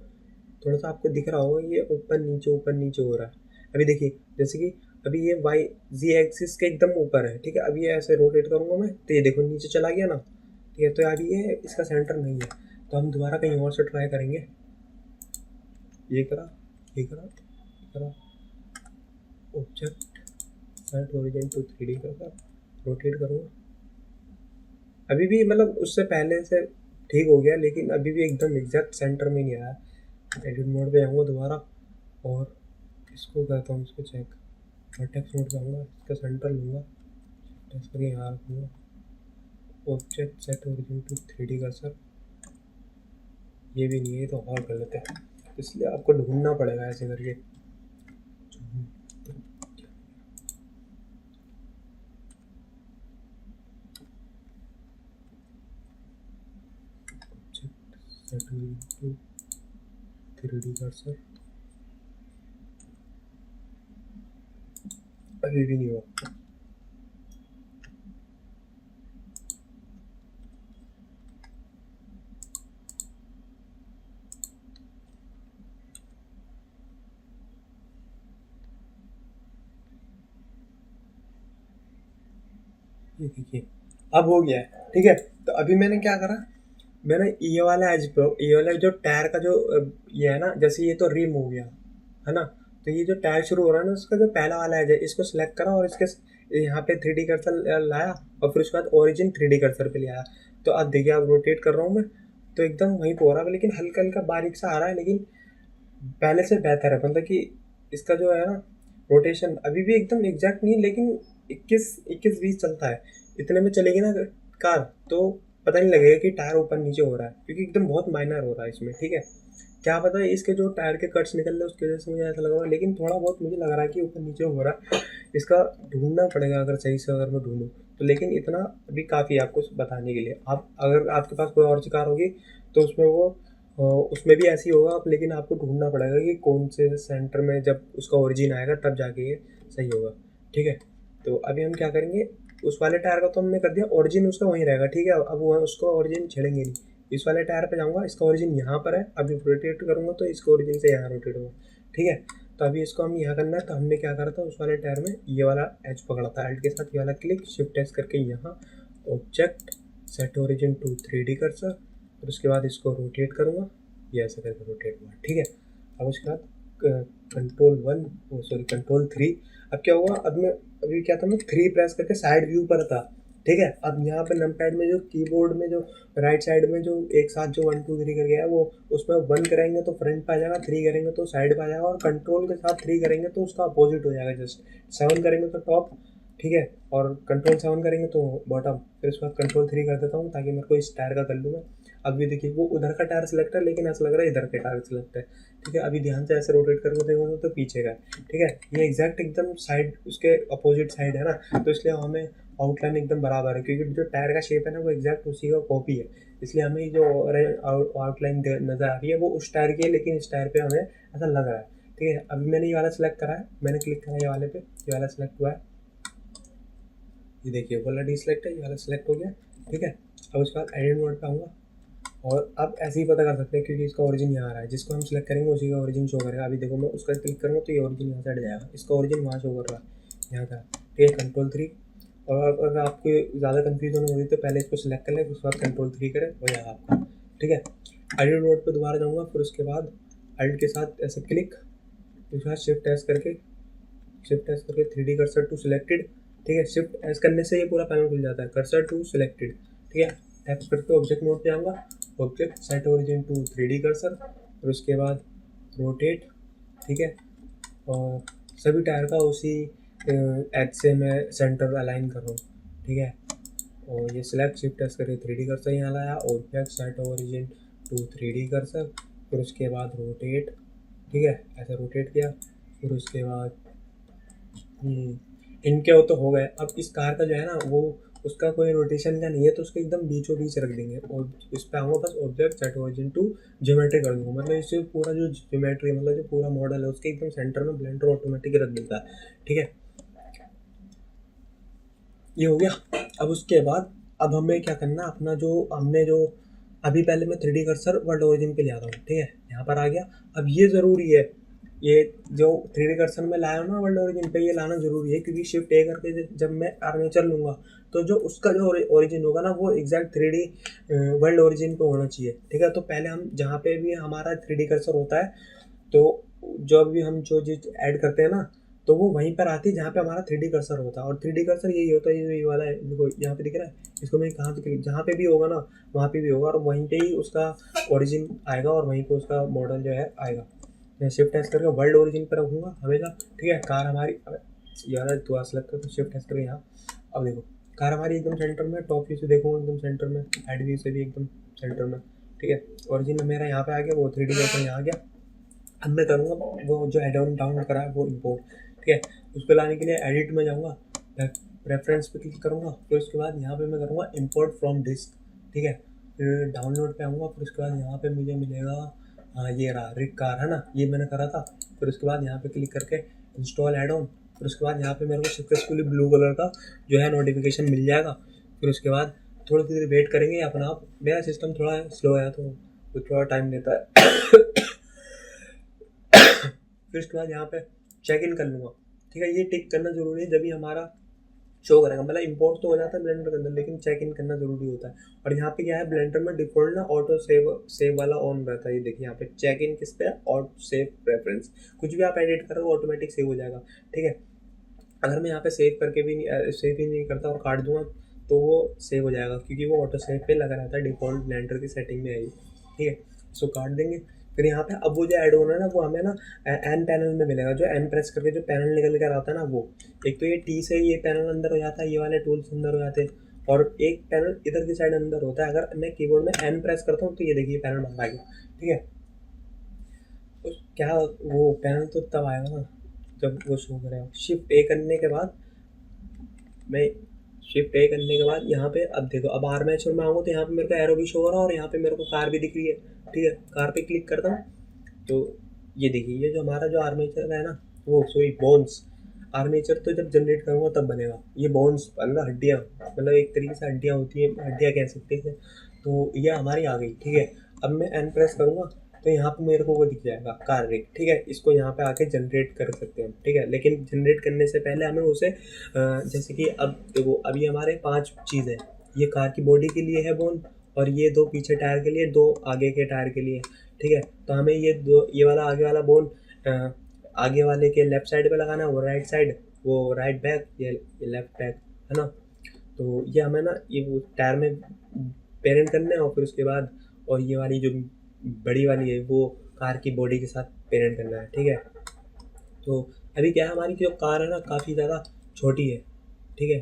थोड़ा सा आपको दिख रहा होगा, ये ऊपर नीचे हो रहा है। अभी देखिए जैसे कि अभी ये वाई जी एक्सिस के एकदम ऊपर है, ठीक है। अभी ये ऐसे रोटेट करूँगा मैं, तो ये देखो नीचे चला गया ना, ठीक है। तो अभी ये इसका सेंटर नहीं है, तो हम दोबारा कहीं और से ट्राई करेंगे। ये करा, ये करा, ये करा, object set origin to 3D का रोटेट करूँगा। अभी भी मतलब उससे पहले से ठीक हो गया, लेकिन अभी भी एकदम एग्जैक्ट सेंटर में नहीं आया। एडिट मोड पे आऊँगा दोबारा और इसको करता हूँ, इसको चेक, वर्टेक्स मोड पे आऊँगा, इसका सेंटर लूँगा, टेस्ट करके यहाँ रखूँगा, object set origin to 3D cursor. ये भी नहीं है, तो और गलत है, इसलिए आपको ढूंढना पड़ेगा ऐसे करके। सेट टू 3D कर्सर, अभी भी नहीं हुआ। ये देखिए अब हो गया है, ठीक है। तो अभी मैंने क्या करा, मैंने ये वाला एज पे, ये वाला जो टायर का जो ये है ना, जैसे ये तो रिम हो गया है ना, तो ये जो टायर शुरू हो रहा है ना, उसका जो पहला वाला एज है, इसको सिलेक्ट करा और इसके यहाँ पे 3D कर्सर लाया और फिर उसके बाद ओरिजिन 3D कर्सर पे ले आया। तो अब देखिए, अब रोटेट कर रहा हूँ मैं, तो एकदम वहीं पे हो रहा है, लेकिन हल्का हल्का बारीक सा आ रहा है, लेकिन पहले से बेहतर है। मतलब कि इसका जो है ना रोटेशन अभी भी एकदम एग्जैक्ट नहीं, लेकिन 21-20 चलता है। इतने में चलेगी ना कार, तो पता नहीं लगेगा कि टायर ऊपर नीचे हो रहा है, क्योंकि एकदम बहुत माइनर हो रहा है इसमें, ठीक है। क्या पता है इसके जो टायर के कट्स निकल रहे हैं उसकी वजह से मुझे ऐसा लग रहा है, लेकिन थोड़ा बहुत मुझे लग रहा है कि ऊपर नीचे हो रहा है। इसका ढूंढना पड़ेगा, अगर सही से अगर मैं ढूंढूँ तो। लेकिन इतना अभी काफ़ी है आपको बताने के लिए। आप अगर आपके पास कोई और सी कार होगी तो उसमें वो उसमें भी ऐसी होगा, लेकिन आपको ढूंढना पड़ेगा कि कौन से सेंटर में जब उसका ओरिजिन आएगा तब जाके ये सही होगा, ठीक है। तो अभी हम क्या करेंगे, उस वाले टायर का तो हमने कर दिया, ओरिजिन उसका वहीं रहेगा, ठीक है। अब वो उसको ओरिजिन छेड़ेंगे नहीं। इस वाले टायर पे जाऊंगा, इसका ओरिजिन यहाँ पर है, अभी रोटेट करूंगा तो इसका ओरिजिन से यहाँ रोटेट होगा, ठीक है। तो अभी इसको हम यहाँ करना है, तो हमने क्या करा था, उस वाले टायर में ये वाला एच पकड़ा था, एल्ट के साथ ये वाला क्लिक शिफ्ट एच करके यहाँ object set origin to 3D cursor, और उसके बाद इसको रोटेट करूँगा, ये ऐसा करके रोटेट हुआ, ठीक है। अब उसके बाद कंट्रोल 1, सॉरी कंट्रोल 3। अब क्या हुआ, अब मैं अभी क्या था, मैं 3 प्रेस करके साइड व्यू पर था, ठीक है। अब यहाँ पे नमपैड में जो कीबोर्ड में जो राइट साइड में जो एक साथ जो 1 2 3 करके है, वो उसमें 1 करेंगे तो फ्रंट पे आ जाएगा, 3 करेंगे तो साइड पे आ जाएगा, और कंट्रोल के साथ 3 करेंगे तो उसका अपोजिट हो जाएगा, जस्ट 7 करेंगे तो टॉप, ठीक है। और कंट्रोल 7 करेंगे तो बॉटम। फिर उसके बाद कंट्रोल 3 कर देता हूँ ताकि मेरे को इस टायर का कर लूँ मैं। अभी देखिए वो उधर का टायर सिलेक्ट है, लेकिन ऐसा लग रहा है इधर का टायर सिलेक्ट है, ठीक है। अभी ध्यान से ऐसे रोटेट करके देखोगे तो पीछे का है, ठीक है। ये एग्जैक्ट एकदम साइड उसके अपोजिट साइड है ना, तो इसलिए हमें आउटलाइन एकदम बराबर है, क्योंकि जो टायर का शेप है ना वो एग्जैक्ट उसी का कॉपी है, इसलिए हमें जो आउटलाइन नज़र आ रही है वो उस टायर की है, लेकिन इस टायर पे हमें ऐसा लग रहा है, ठीक है। अभी मैंने ये वाला सिलेक्ट करा है, मैंने क्लिक करा ये वाले पे, ये वाला सिलेक्ट हुआ है, ये देखिए वाला डी सिलेक्ट है, ये वाला सिलेक्ट हो गया, ठीक है। अब उसके बाद एडिट मोड पे आऊँगा, और अब ऐसे ही पता कर सकते हैं क्योंकि इसका ओरिजिन यहाँ आ रहा है, जिसको हम सिलेक्ट करेंगे उसी का ओरिजिन शो करेगा। अभी देखो मैं उसका क्लिक करूँगा तो ये ओरिजिन यहाँ से हट जाएगा, इसका ओरिजिन वहाँ शो कर रहा है यहाँ का, ठीक है। कंट्रोल 3, और अगर आपको ज़्यादा कन्फ्यूजन हो रही तो पहले इसको सिलेक्ट कर लें, उसके बाद कंट्रोल 3 करें, हो जाएगा आपका, ठीक है। एडिट मोड पर दोबारा जाऊँगा, फिर उसके बाद अल्ट के साथ ऐसे क्लिक, उसके बाद शिफ्ट एस करके 3D कर्सर टू सिलेक्टेड, ठीक है। शिफ्ट एस करने से ये पूरा पैनल खुल जाता है, कर्सर टू सिलेक्टेड, ठीक है। टैप करके ऑब्जेक्ट मोड पे आऊँगा, object set origin to 3D cursor, और उसके बाद रोटेट, ठीक है। और सभी टायर का उसी एज से मैं सेंटर अलाइन कर रहा हूँ, ठीक है। और ये सिलेक्ट शिफ्ट एस करके 3D कर्सर यहाँ लाया, object set origin to 3D cursor, फिर उसके बाद रोटेट, ठीक है, ऐसे रोटेट किया। फिर उसके बाद इनके वो तो हो गए। अब इस कार का जो है ना वो उसका कोई रोटेशन का नहीं है, तो उसको एकदम बीचों बीच रख देंगे, और इस पर आऊँगा बस object set origin to geometry कर दूँगा, मतलब इससे पूरा जो ज्योमेट्री मतलब जो पूरा मॉडल है उसके एकदम सेंटर में ब्लेंडर ऑटोमेटिक रख देता है, ठीक है। ये हो गया। अब उसके बाद अब हमें क्या करना, अपना जो हमने जो अभी पहले मैं 3D कर्सर वर्ल्ड ओरिजिन पे ले आता हूँ, ठीक है, यहाँ पर आ गया। अब ये ज़रूरी है, ये जो 3D कर्सर में लाया हूँ ना वर्ल्ड ओरिजिन पे, ये लाना ज़रूरी है, क्योंकि शिफ्ट ए करके जब मैं आर्मेचर लूँगा तो जो उसका जो ओरिजिन होगा ना वो एग्जैक्ट 3D वर्ल्ड ओरिजिन पे होना चाहिए, ठीक है। तो पहले हम जहाँ पे भी हमारा 3D कर्सर होता है, तो जब भी हम जो चीज़ ऐड करते हैं ना, तो वो वहीं पर आती है जहाँ पे हमारा 3D कर्सर होता है। और 3D कर्सर यही होता है, ये वाला है, देखो यहाँ पे दिख रहा है, इसको मैं कहाँ पे क्लिक, जहाँ पे भी होगा ना वहाँ पे भी होगा, और वहीं पे ही उसका ओरिजिन आएगा, और वहीं पे उसका मॉडल जो है आएगा। मैं शिफ्ट एस करके वर्ल्ड ओरिजिन पर रखूँगा हमेशा, ठीक है। कार हमारी यार दोबारा सेलेक्ट करके शिफ्ट एस करके यहाँ, अब देखो कार हमारी एकदम सेंटर में, टॉप व्यू से देखूँगा एकदम सेंटर में, साइड व्यू से भी एकदम सेंटर में, ठीक है। ओरिजिन मेरा यहाँ पे आ गया, वो 3D कर्सर यहाँ आ गया। अब मैं करूँगा वो जो एड ऑन डाउनलोड करा है वो इम्पोर्ट, ठीक है। उसको लाने के लिए एडिट में जाऊँगा, रेफरेंस पे क्लिक करूँगा, फिर उसके बाद यहाँ पे मैं करूँगा इम्पोर्ट फ्रॉम डिस्क, ठीक है। फिर डाउनलोड पे आऊँगा, फिर उसके बाद यहाँ पे मुझे मिलेगा, हाँ ये रहा रिक कार है ना, ये मैंने करा था। फिर उसके बाद यहाँ पे क्लिक करके इंस्टॉल एड ऑन, फिर उसके बाद यहाँ पे मेरे को सक्सेसफुली ब्लू कलर का जो है नोटिफिकेशन मिल जाएगा। फिर उसके बाद थोड़ी देर वेट करेंगे अपना आप, मेरा सिस्टम थोड़ा स्लो है तो थोड़ा टाइम लेता है। फिर उसके बाद यहाँ पे चेक इन कर लूँगा, ठीक है। ये टिक करना ज़रूरी है, जब भी हमारा शो करेगा, मतलब इंपोर्ट तो हो जाता है ब्लेंडर के अंदर, लेकिन चेक इन करना जरूरी होता है। और यहाँ पे क्या है, ब्लेंडर में डिफॉल्ट ना ऑटो सेव वाला ऑन रहता है। ये देखिए यहाँ पे चेक इन किस पे, ऑटो सेव प्रेफरेंस, कुछ भी आप एडिट करो ऑटोमेटिक सेव हो जाएगा, ठीक है। अगर मैं यहाँ पे सेव करके भी नहीं, सेव ही नहीं करता और काट दूंगा तो वो सेव हो जाएगा, क्योंकि वो ऑटो सेव पे लगा रहता है, डिफॉल्ट ब्लेंडर की सेटिंग में है ये, ठीक है। इसको काट देंगे। फिर यहाँ पे अब वो जो ऐड ऑन है ना, वो हमें ना एन पैनल में मिलेगा, जो एन प्रेस करके जो पैनल निकल कर आता है ना वो, एक तो ये टी से ये पैनल अंदर हो जाता है, ये वाले टूल्स अंदर हो जाते हैं, और एक पैनल इधर की साइड अंदर होता है। अगर मैं कीबोर्ड में एन प्रेस करता हूँ तो ये देखिए पैनल बाहर आ गया, ठीक है। तो क्या वो पैनल तो तब आएगा ना जब वो शो करेगा। शिफ्ट ए करने के बाद मैं शिफ्ट ए करने के बाद यहाँ पे अब देखो, अब आर्मेचर में आऊँगा तो यहाँ पे मेरे को एरो भी शो हो रहा है और यहाँ पे मेरे को कार भी दिख रही है, ठीक है। कार पे क्लिक करता हूँ तो ये देखिए, ये जो हमारा जो आर्मेचर है ना, वो सॉरी बोन्स, आर्मेचर तो जब जनरेट करूँगा तब बनेगा। ये बोन्स मतलब हड्डियाँ, मतलब एक तरीके से हड्डियाँ होती है, हड्डियाँ कह सकते हैं। तो ये हमारी आ गई, ठीक है। अब मैं एन प्रेस करूँगा तो यहाँ पे मेरे को वो दिख जाएगा कार रिग, ठीक है। इसको यहाँ पे आके जनरेट कर सकते हैं, ठीक है। लेकिन जनरेट करने से पहले हमें उसे जैसे कि अब देखो, अभी हमारे 5 चीज़ है। ये कार की बॉडी के लिए है बोन, और ये 2 पीछे टायर के लिए, 2 आगे के टायर के लिए, ठीक है। तो हमें ये वाला आगे वाला बोन आगे वाले के लेफ्ट साइड पे लगाना है, वो राइट साइड, वो राइट बैक, ये लेफ्ट बैक, है ना। तो ये हमें ना ये वो टायर में पेरेंट करना है, और फिर उसके बाद और ये वाली जो बड़ी वाली है वो कार की बॉडी के साथ पेरेंट करना है, ठीक है। तो अभी क्या है, हमारी जो कार है ना काफ़ी ज़्यादा छोटी है, ठीक है।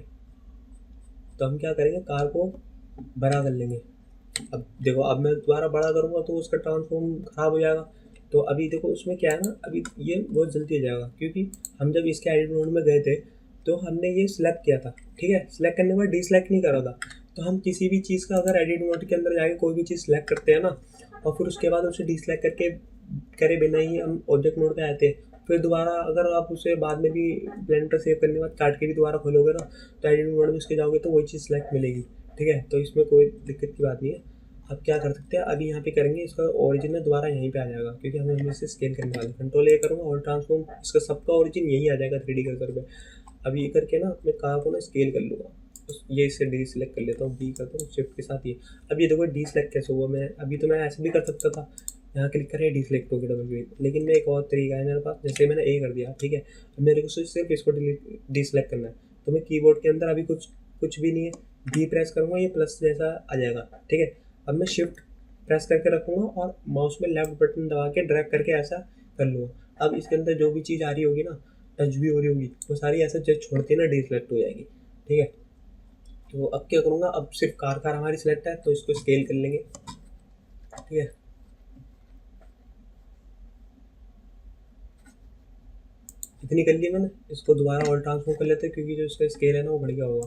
तो हम क्या करेंगे, कार को बड़ा कर लेंगे। अब देखो, अब मैं दोबारा बड़ा करूँगा तो उसका ट्रांसफॉर्म ख़राब हो जाएगा। तो अभी देखो उसमें क्या है ना, अभी ये बहुत जल्दी हो जाएगा, क्योंकि हम जब इसके एडिट मोड में गए थे तो हमने ये सिलेक्ट किया था, ठीक है। सिलेक्ट करने के बाद डिसलेक्ट नहीं करा था। तो हम किसी भी चीज़ का अगर एडिट मोड के अंदर जाके कोई भी चीज़ सिलेक्ट करते हैं ना, और फिर उसके बाद उसे डिसलेक्ट करके करे बिना ही हम ऑब्जेक्ट मोड पे आते हैं, फिर दोबारा अगर आप उसे बाद में भी ब्लेंडर सेव करने के बाद काट के भी दोबारा खोलोगे ना, तो एडिट मोड में उसके जाओगे तो वही चीज़ सिलेक्ट मिलेगी, ठीक है। तो इसमें कोई दिक्कत की बात नहीं है। अब क्या कर सकते हैं, अभी यहाँ पे करेंगे, इसका ओरिजिन दोबारा यहीं पे आ जाएगा, क्योंकि हमें इसे स्केल करने वाले। कंट्रोल ए करूँगा और ट्रांसफॉर्म, इसका सबका ओरिजिन यहीं आ जाएगा 3D कर्सर पे। अब ये करके ना मैं कार को ना स्केल कर लूँगा, ये इससे डी सिलेक्ट कर लेता हूँ, डी करता हूँ शिफ्ट के साथ ये। अब ये देखो डी सिलेक्ट कैसे हुआ, मैं अभी तो मैं ऐसे भी कर सकता था, यहाँ क्लिक करें डी सिलेक्ट हो गया डबल क्लिक, लेकिन मैं एक और तरीका है मेरे पास, जैसे मैंने ए कर दिया, ठीक है। अब मेरे को सिर्फ इसको डी सिलेक्ट करना है, तो मैं कीबोर्ड के अंदर अभी कुछ भी नहीं है, डी प्रेस करूँगा, ये प्लस जैसा आ जाएगा, ठीक है। अब मैं शिफ्ट प्रेस करके रखूँगा और माउस में लेफ्ट बटन दबा के ड्रैग करके ऐसा कर लूँगा। अब इसके अंदर जो भी चीज़ आ रही होगी ना, टच भी हो रही होगी, वो सारी ऐसे जब छोड़ती ना डी सिलेक्ट हो जाएगी, ठीक है। तो अब क्या करूँगा, अब सिर्फ कार हमारी सिलेक्ट है तो इसको स्केल कर लेंगे, ठीक है। इतनी कर ली मैंने, इसको दोबारा ऑल ट्रांसफॉर्म कर लेते हैं, क्योंकि जो इसका स्केल है ना वो बढ़ गया होगा,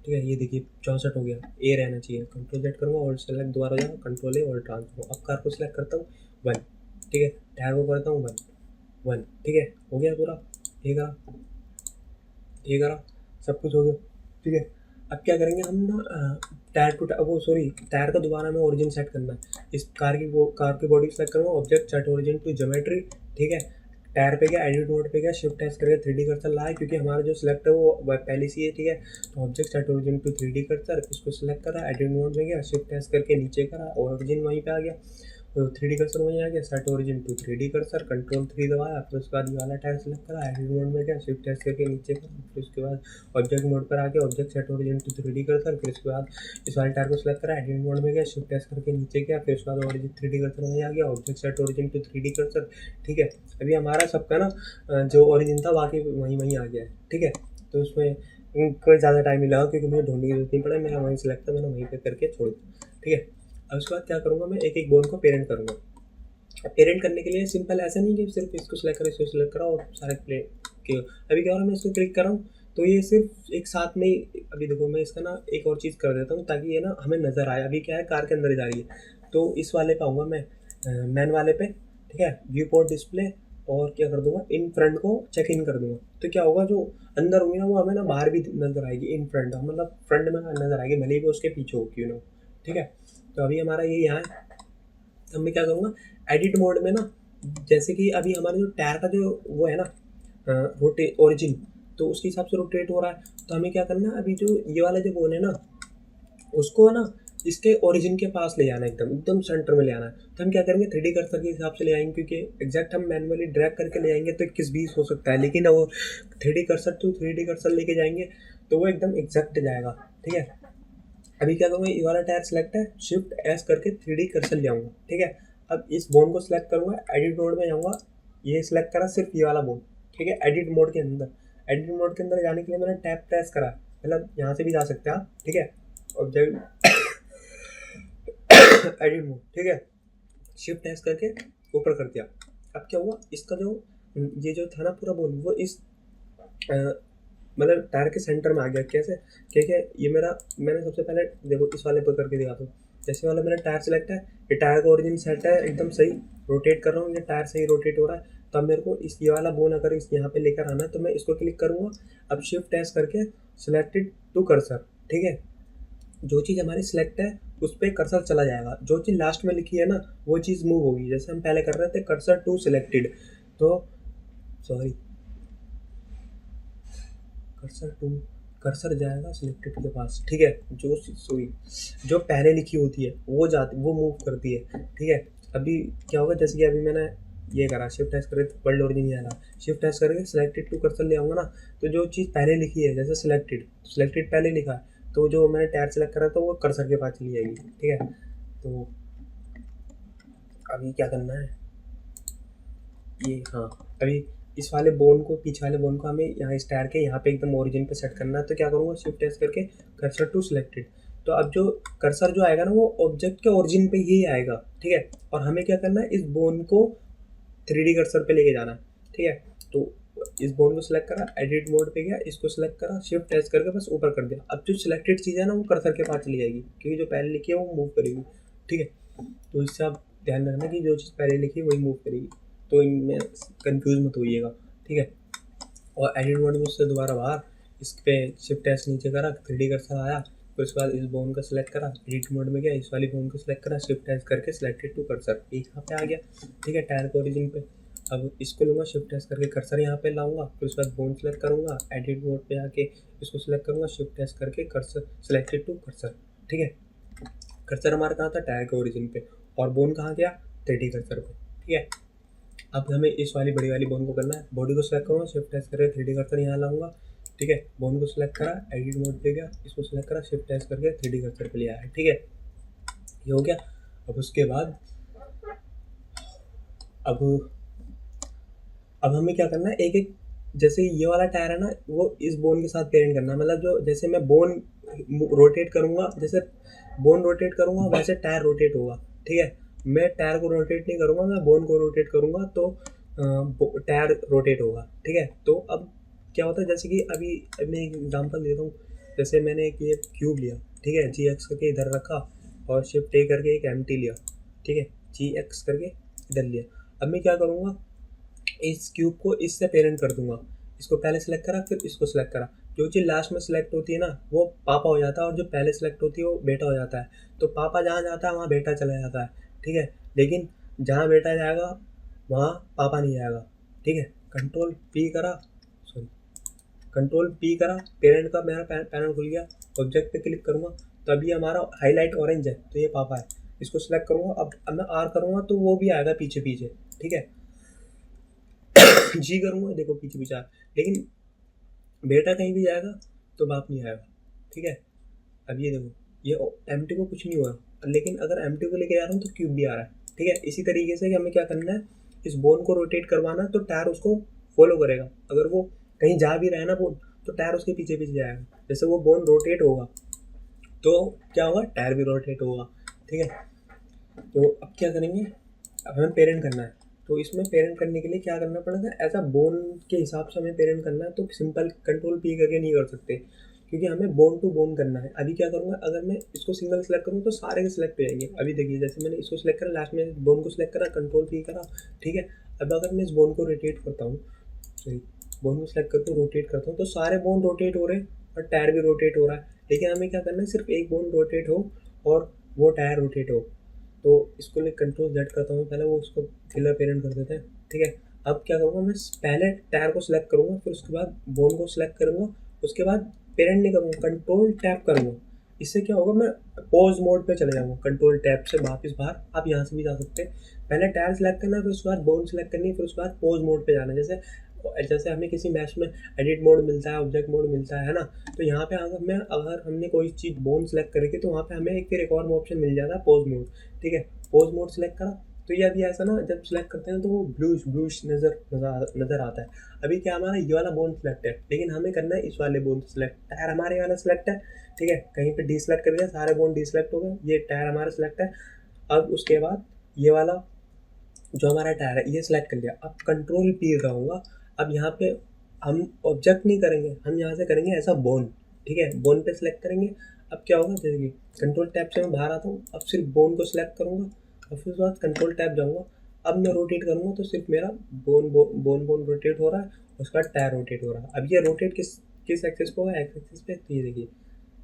ठीक है। ये देखिए 64 हो गया, ए रहना चाहिए। कंट्रोल जेड करूँगा, ऑल सेलेक्ट दोबारा हो जाएगा, कंट्रोल ए ऑल ट्रांसफॉर्म। अब कार को सिलेक्ट करता हूँ 1, ठीक है। टायर को करता हूँ 1, ठीक है। हो गया पूरा, ये करा, सब कुछ हो गया, ठीक है। अब क्या करेंगे हम ना, टायर टू वो सॉरी टायर का दोबारा में ओरिजिन सेट करना है। इस कार की बॉडी सेलेक्ट करूँगा, object set origin to geometry, ठीक है। टायर पे गया, एडिट मोड पे गया, शिफ्ट एस करके 3D कर्सर लाए, क्योंकि हमारा जो सिलेक्ट है वो पहले से ही है, ठीक है। तो object set origin to 3D cursor, इसको सिलेक्ट करा, एडिट मोड में गया, शिफ्ट एस करके नीचे करा, ओरिजिन वहीं पे आ गया, तो 3D कर्सर वहीं आ गया, set origin to 3D cursor, control 3 दबाया, फिर उसके बाद ये वाला टायर सेलेक्ट करा, एडिट मोड में गया, शिफ्ट एस करके नीचे करा, फिर उसके बाद ऑब्जेक्ट मोड पर आके object set origin to 3D cursor, फिर उसके बाद इस वाले टायर को सिलेक्ट करा, एडिट मोड में गया, शिफ्ट एस करके नीचे गया, फिर उसके बाद ओरिजिन 3D कर्सर वहीं आ गया, object set origin to 3D cursor, ठीक है। अभी हमारा सबका ना जो ओरिजिन था बाकी वहीं आ गया है, ठीक है। तो उसमें कोई ज़्यादा टाइम नहीं लगा, क्योंकि मुझे ढूंढने की जरूरत नहीं पड़ा, मेरा वहीं सिलेक्ट था, मैंने वहीं पर करके छोड़ दिया, ठीक है। अब उसके बाद क्या करूँगा, मैं एक एक बोन को पेरेंट करूँगा। पेरेंट करने के लिए सिंपल ऐसा नहीं कि सिर्फ इसको सिलेक्ट करो, इसको सिलेक्ट करो और सारे प्ले के। अभी क्या हो रहा है, मैं इसको क्लिक कर रहा हूँ तो ये सिर्फ एक साथ में अभी देखो मैं इसका ना एक और चीज़ कर देता हूँ ताकि ये ना हमें नज़र आए। अभी क्या है, कार के अंदर जा रही है, तो इस वाले पे आऊँगा मैं, मैन वाले पे, ठीक है, व्यू पोर्ट डिस्प्ले, और क्या कर दूंगा, इन फ्रंट को चेक इन कर दूंगा। तो क्या होगा, जो अंदर होगी ना वो हमें ना बाहर भी नजर आएगी, इन फ्रंट मतलब फ्रंट में नजर आएगी, भले ही वो उसके पीछे हो क्यों ना हो, ठीक है। तो अभी हमारा ये यहाँ है। अब मैं क्या करूँगा, एडिट मोड में ना, जैसे कि अभी हमारे जो टायर का जो वो है ना, रोटे ओरिजिन, तो उसके हिसाब से रोटेट हो रहा है। तो हमें क्या करना है, अभी जो ये वाला जो बोन है ना, उसको ना इसके ओरिजिन के पास ले जाना है, एकदम एकदम सेंटर में ले आना है। तो हम क्या करेंगे, 3D कर्सर के हिसाब से ले आएंगे, क्योंकि एग्जैक्ट हम मैनुअली ड्रैग करके ले आएंगे तो 21-20 हो सकता है, लेकिन वो 3D कर्सर तो 3D कर्सर लेके जाएंगे तो वो एकदम एग्जैक्ट जाएगा, ठीक है। अभी क्या करूँगा, ये वाला टायर सेलेक्ट है, शिफ्ट एस करके 3D कर्सर ले आऊँगा, ठीक है। अब इस बोन को सिलेक्ट करूँगा, एडिट मोड में जाऊँगा, ये सिलेक्ट करा सिर्फ ये वाला बोन, ठीक है। एडिट मोड के अंदर, एडिट मोड के अंदर जाने के लिए मैंने टैप प्रेस करा, मतलब यहाँ से भी जा सकते हैं आप, ठीक है। ऑब्जेक्ट एडिट मोड, ठीक है, शिफ्ट एस करके ऊपर कर दिया। अब क्या हुआ, इसका जो ये जो था ना पूरा बोन, वो इस मतलब टायर के सेंटर में आ गया। कैसे, ठीक है, ये मेरा, मैंने सबसे पहले देखो इस वाले पर करके दिखाता हूँ। जैसे वाला मेरा टायर सेलेक्ट है, ये टायर का ओरिजिन सेट है, एकदम सही रोटेट कर रहा हूँ, ये टायर सही रोटेट हो रहा है। तो अब मेरे को इस ये वाला बोन अगर इस यहाँ पे लेकर आना है तो मैं इसको क्लिक करूँगा। अब शिफ्ट एस करके सिलेक्टेड टू कर्सर, ठीक है, जो चीज़ हमारी सिलेक्ट है उस पर कर्सर चला जाएगा, जो चीज़ लास्ट में लिखी है ना वो चीज़ मूव होगी। जैसे हम पहले कर रहे थे कर्सर टू सिलेक्टेड, तो सॉरी, कर्सर टू, कर्सर जाएगा सिलेक्टेड के पास, ठीक है, जो सॉरी जो पहले लिखी होती है वो जाती, वो मूव करती है, ठीक है। अभी क्या होगा, जैसे कि अभी मैंने ये करा, शिफ्ट एस करके वर्ल्ड ओरिजिन ही आ रहा, शिफ्ट एस करके सिलेक्टेड टू कर्सर ले आऊँगा ना, तो जो चीज़ पहले लिखी है, जैसे सिलेक्टेड, सिलेक्टेड पहले लिखा है, तो जो मैंने टायर सेलेक्ट करा था वो कर्सर के पास चली जाएगी, ठीक है। तो अभी क्या करना है, ये हाँ, अभी इस वाले बोन को, पीछे वाले बोन को हमें यहाँ इस टायर के यहाँ पे एकदम ओरिजिन पे सेट करना है। तो क्या करूँगा, शिफ्ट एस करके कर्सर टू सिलेक्टेड, तो अब जो कर्सर जो आएगा ना वो ऑब्जेक्ट के ओरिजिन पे ही आएगा, ठीक है। और हमें क्या करना है, इस बोन को 3D कर्सर पे लेके जाना है, ठीक है। तो इस बोन को सिलेक्ट करा, एडिट मोड पे गया, इसको सिलेक्ट करा, शिफ्ट एस करके बस ऊपर कर दिया। अब जो सिलेक्टेड चीज़ है ना वो कर्सर के पास चली जाएगी, क्योंकि जो पहले लिखी है वो मूव करेगी, ठीक है। तो इससे आप ध्यान रखना कि जो चीज़ पहले लिखी है वही मूव करेगी, तो इनमें कंफ्यूज मत होइएगा, ठीक है। और एडिट मोड में उससे दोबारा बाहर, इस पे शिफ्ट एस नीचे करा, 3D कर्सर आया, फिर उसके बाद इस बोन को सिलेक्ट करा, एडिट मोड में गया, इस वाली बोन को सिलेक्ट करा, शिफ्ट एस करके सिलेक्टेड टू कर्सर, एक यहाँ पे आ गया, ठीक है, टायर के ओरिजिन पे। अब इसको लूँगा, शिफ्ट एस करके कर्सर यहाँ पे लाऊंगा, फिर उसके बाद बोन सेलेक्ट करूँगा, एडिट मोड पे आके इसको सिलेक्ट करूँगा, शिफ्ट एस करके कर्सर सिलेक्टेड टू कर्सर, ठीक है। कर्सर हमारा कहाँ था, टायर के ओरिजिन पे, और बोन कहाँ गया, 3D कर्सर पे, ठीक है। अब हमें इस वाली बड़ी वाली बोन को करना है, बॉडी को सिलेक्ट करूँगा, शिफ्ट एस करके 3D कर्सर यहाँ लाऊंगा, ठीक है, बोन को सिलेक्ट करा, एडिट मोड पे गया, इसको सिलेक्ट करा, शिफ्ट एस करके 3D कर्सर पे ले आया, ठीक है, ये हो गया। अब उसके बाद अब अब हमें क्या करना है, एक एक, जैसे ये वाला टायर है ना वो इस बोन के साथ पेरेंट करना है, मतलब जो जैसे मैं बोन रोटेट करूँगा, जैसे बोन रोटेट करूँगा वैसे टायर रोटेट होगा, ठीक है। मैं टायर को रोटेट नहीं करूँगा, मैं बोन को रोटेट करूँगा तो टायर रोटेट होगा, ठीक है। तो अब क्या होता है, जैसे कि अभी मैं एक एग्जांपल देता हूँ। जैसे मैंने एक ये क्यूब लिया, ठीक है, जी एक्स करके इधर रखा, और शिफ्ट ए करके एक एम लिया, ठीक है, जी एक्स करके इधर लिया। अब मैं क्या करूँगा, इस क्यूब को इससे पेरेंट कर दूंगा, इसको पहले सेलेक्ट करा, फिर इसको सेलेक्ट करा, जो चीज़ लास्ट में सेलेक्ट होती है ना वो पापा हो जाता है, और जो पहले सेलेक्ट होती है वो बेटा हो जाता है। तो पापा जहाँ जाता है वहाँ बेटा चला जाता है, ठीक है, लेकिन जहाँ बेटा जाएगा वहाँ पापा नहीं जाएगा, ठीक है। कंट्रोल पी करा, सॉरी, कंट्रोल पी करा, पेरेंट का मेरा पैनल खुल गया, ऑब्जेक्ट पे क्लिक करूँगा तो अभी हमारा हाईलाइट ऑरेंज है, तो ये पापा है। इसको सिलेक्ट करूँगा, अब मैं आर करूँगा तो वो भी आएगा पीछे पीछे, ठीक है। जी करूँगा, देखो पीछे पीछे, लेकिन बेटा कहीं भी जाएगा तो बाप नहीं आएगा, ठीक है। अब ये देखो, ये एम को कुछ नहीं हुआ, लेकिन अगर एम को लेके जा रहा हूँ तो क्यूब भी आ रहा है, ठीक है। इसी तरीके से हमें क्या करना है, इस बोन को रोटेट करवाना है तो टायर उसको फॉलो करेगा। अगर वो कहीं जा भी रहा है ना बोन, तो टायर उसके पीछे पीछे जाएगा। जैसे वो बोन रोटेट होगा तो क्या होगा, टायर भी रोटेट होगा, ठीक है। तो अब क्या करेंगे, अब हमें पेरेंट करना है, तो इसमें पेरेंट करने के लिए क्या करना पड़ेगा, ऐसा बोन के हिसाब से हमें पेरेंट करना है, तो सिंपल कंट्रोल पी करके नहीं कर सकते, क्योंकि हमें बोन टू बोन करना है। अभी क्या करूँगा, अगर मैं इसको सिंगल सेलेक्ट करूँ तो सारे के सिलेक्ट हो जाएंगे। अभी देखिए जैसे मैंने इसको सिलेक्ट करा, लास्ट में बोन को सिलेक्ट करा, कंट्रोल पी करा, ठीक है। अब अगर मैं इस बोन को रोटेट करता हूँ, सॉरी, बोन को सिलेक्ट करके रोटेट करता हूँ, तो सारे बोन रोटेट हो रहे हैं और टायर भी रोटेट हो रहा है। लेकिन हमें क्या करना है, सिर्फ एक बोन रोटेट हो और वो टायर रोटेट हो। तो इसको लिए कंट्रोल जेड करता हूँ, पहले वो उसको किलर पेरेंट कर देते हैं, ठीक है। अब क्या करूँगा, मैं पहले टायर को सिलेक्ट करूँगा, फिर उसके बाद बोन को सिलेक्ट करूँगा, उसके बाद पेरेंट नहीं करूँगा, कंट्रोल टैप करूँगा। इससे क्या होगा, मैं पॉज मोड पे चले जाऊँगा, कंट्रोल टैप से वापस बाहर। आप यहाँ से भी जा सकते हैं, पहले टायर सेलेक्ट करना है, फिर उसके बाद बोन सेलेक्ट करनी है, फिर उसके बाद पॉज मोड पे जाना है। जैसे हमें किसी मैच में एडिट मोड मिलता है, ऑब्जेक्ट मोड मिलता है ना, तो यहाँ पे अगर हमने कोई चीज़ बोन सेलेक्ट करी थी, तो वहाँ पे हमें फिर एक और ऑप्शन मिल जाता है, पॉज मोड, ठीक है। पॉज मोड सेलेक्ट करा, तो ये अभी ऐसा ना, जब सेलेक्ट करते हैं तो वो ब्लूश नज़र आता है। अभी क्या हमारा ये वाला बोन सेलेक्ट है, लेकिन हमें करना है इस वाले बोन सेलेक्ट। टायर हमारे वाला सेलेक्ट है, ठीक है, कहीं पे डी सेलेक्ट कर दिया, सारे बोन डी सेलेक्ट हो गए, ये टायर हमारा सेलेक्ट है। अब उसके बाद ये वाला जो हमारा टायर है ये सिलेक्ट कर लिया, अब कंट्रोल पी रहूँगा। अब यहाँ पे हम ऑब्जेक्ट नहीं करेंगे, हम यहाँ से करेंगे ऐसा बोन, ठीक है, बोन पे सिलेक्ट करेंगे। अब क्या होगा, जैसे कि कंट्रोल टैब से मैं बाहर आता हूँ, अब सिर्फ बोन को सिलेक्ट करूँगा और फिर उसके बाद कंट्रोल टैब जाऊँगा। अब मैं रोटेट करूँगा तो सिर्फ मेरा बोन रोटेट हो रहा है, उसके बाद टायर रोटेट हो रहा है। अब ये रोटेट किस एक्सिस पे होगा, एक्स एक्सिस पे, तो ये देखिए,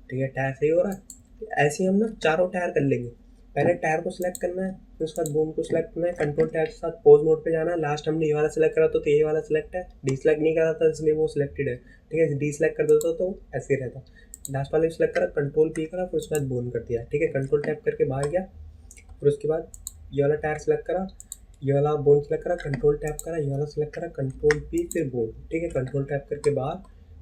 ठीक है, टायर सही हो रहा है। ऐसे ही हम ना चारों टायर कर लेंगे। पहले टायर को सिलेक्ट करना है, फिर उसके बाद बोन को सिलेक्ट करना है, कंट्रोल टैब के साथ पॉज मोड पे जाना है। लास्ट हमने ये वाला सिलेक्ट करा तो ये वाला सिलेक्ट है, डी सिलेक्ट नहीं करा था इसलिए वो सिलेक्टेड है, ठीक है। डी सिलेक्ट कर देता तो ऐसे ही रहता। लास्ट वाले सिलेक्ट करा, कंट्रोल पी करा, फिर उसके बाद बोन कर दिया, ठीक है। कंट्रोल टैप करके बाहर गया, फिर उसके बाद ये वाला टायर सेलेक्ट करा, ये वाला बोन सेलेक्ट करा, कंट्रोल टैप करा, ये वाला सेलेक्ट करा, कंट्रोल पी, फिर बोन, ठीक है। कंट्रोल टैप करके बाहर,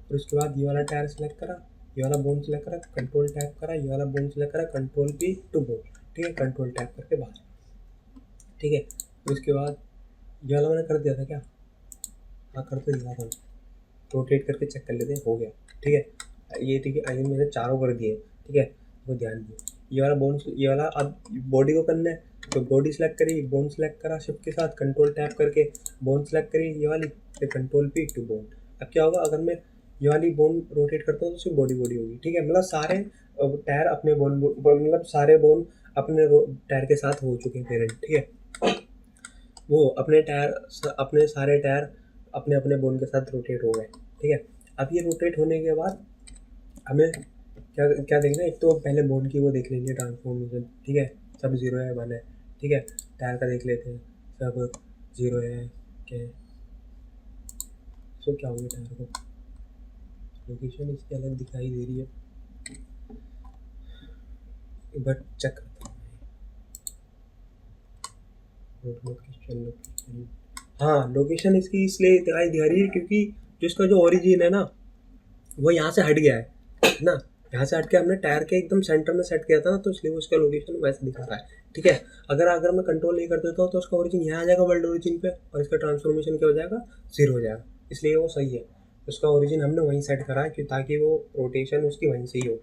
फिर उसके बाद ये वाला टायर सेलेक्ट करा, ये वाला बोन सेलेक्ट करा, कंट्रोल टैप करा, ये वाला बोन सेलेक्ट करा, कंट्रोल पी टू बोन, ठीक है। कंट्रोल टैप करके बाहर, ठीक है। फिर उसके बाद ये वाला मैंने कर दिया था क्या, हाँ कर तो दिया था, रोटेट करके चेक कर लेते हैं, हो गया, ठीक है। ये ठीक है, आइए मैंने चारों कर दिए, ठीक है, वो ध्यान दिए। ये वाला बोन, ये वाला अब बॉडी को करना है, तो बॉडी सेलेक्ट करी, बोन सेलेक्ट करा, शिफ्ट के साथ कंट्रोल टैप करके बोन सेलेक्ट करी ये वाली, फिर कंट्रोल पी टू बोन। अब क्या होगा, अगर मैं ये वाली बोन रोटेट करता हूँ तो सिर्फ बॉडी होगी, ठीक है। मतलब सारे टायर अपने मतलब सारे बोन अपने टायर के साथ हो चुके हैं पेरेंट, ठीक है। वो अपने सारे टायर अपने अपने बोन के साथ रोटेट हो गए, ठीक है। अब ये रोटेट होने के बाद हमें क्या क्या देखना है, एक तो पहले बोन की वो देख लेंगे ट्रांसफॉर्मेशन, ठीक है, सब जीरो है, वन है, ठीक है। टायर का देख लेते हैं, सब जीरो है, क्या है, सो क्या हो गया टायर को, लोकेशन इसकी अलग दिखाई दे रही है, बट चेक करता हूँ। हाँ, लोकेशन इसकी इसलिए दिखाई दे रही है क्योंकि जो इसका जो ओरिजिन है ना, वो यहाँ से हट गया है ना, यहाँ से हट के हमने टायर के एकदम सेंटर में सेट किया था ना, तो इसलिए उसका लोकेशन वैसे दिखा रहा है, ठीक है। अगर मैं कंट्रोल नहीं कर देता हूँ तो उसका ओरिजिन यहाँ आ जाएगा वर्ल्ड ओरिजिन पे, और इसका ट्रांसफॉर्मेशन क्या हो जाएगा, जीरो हो जाएगा, इसलिए वो सही है। उसका ओरिजिन हमने वहीं सेट करा है कि ताकि वो रोटेशन उसकी वहीं से ही हो,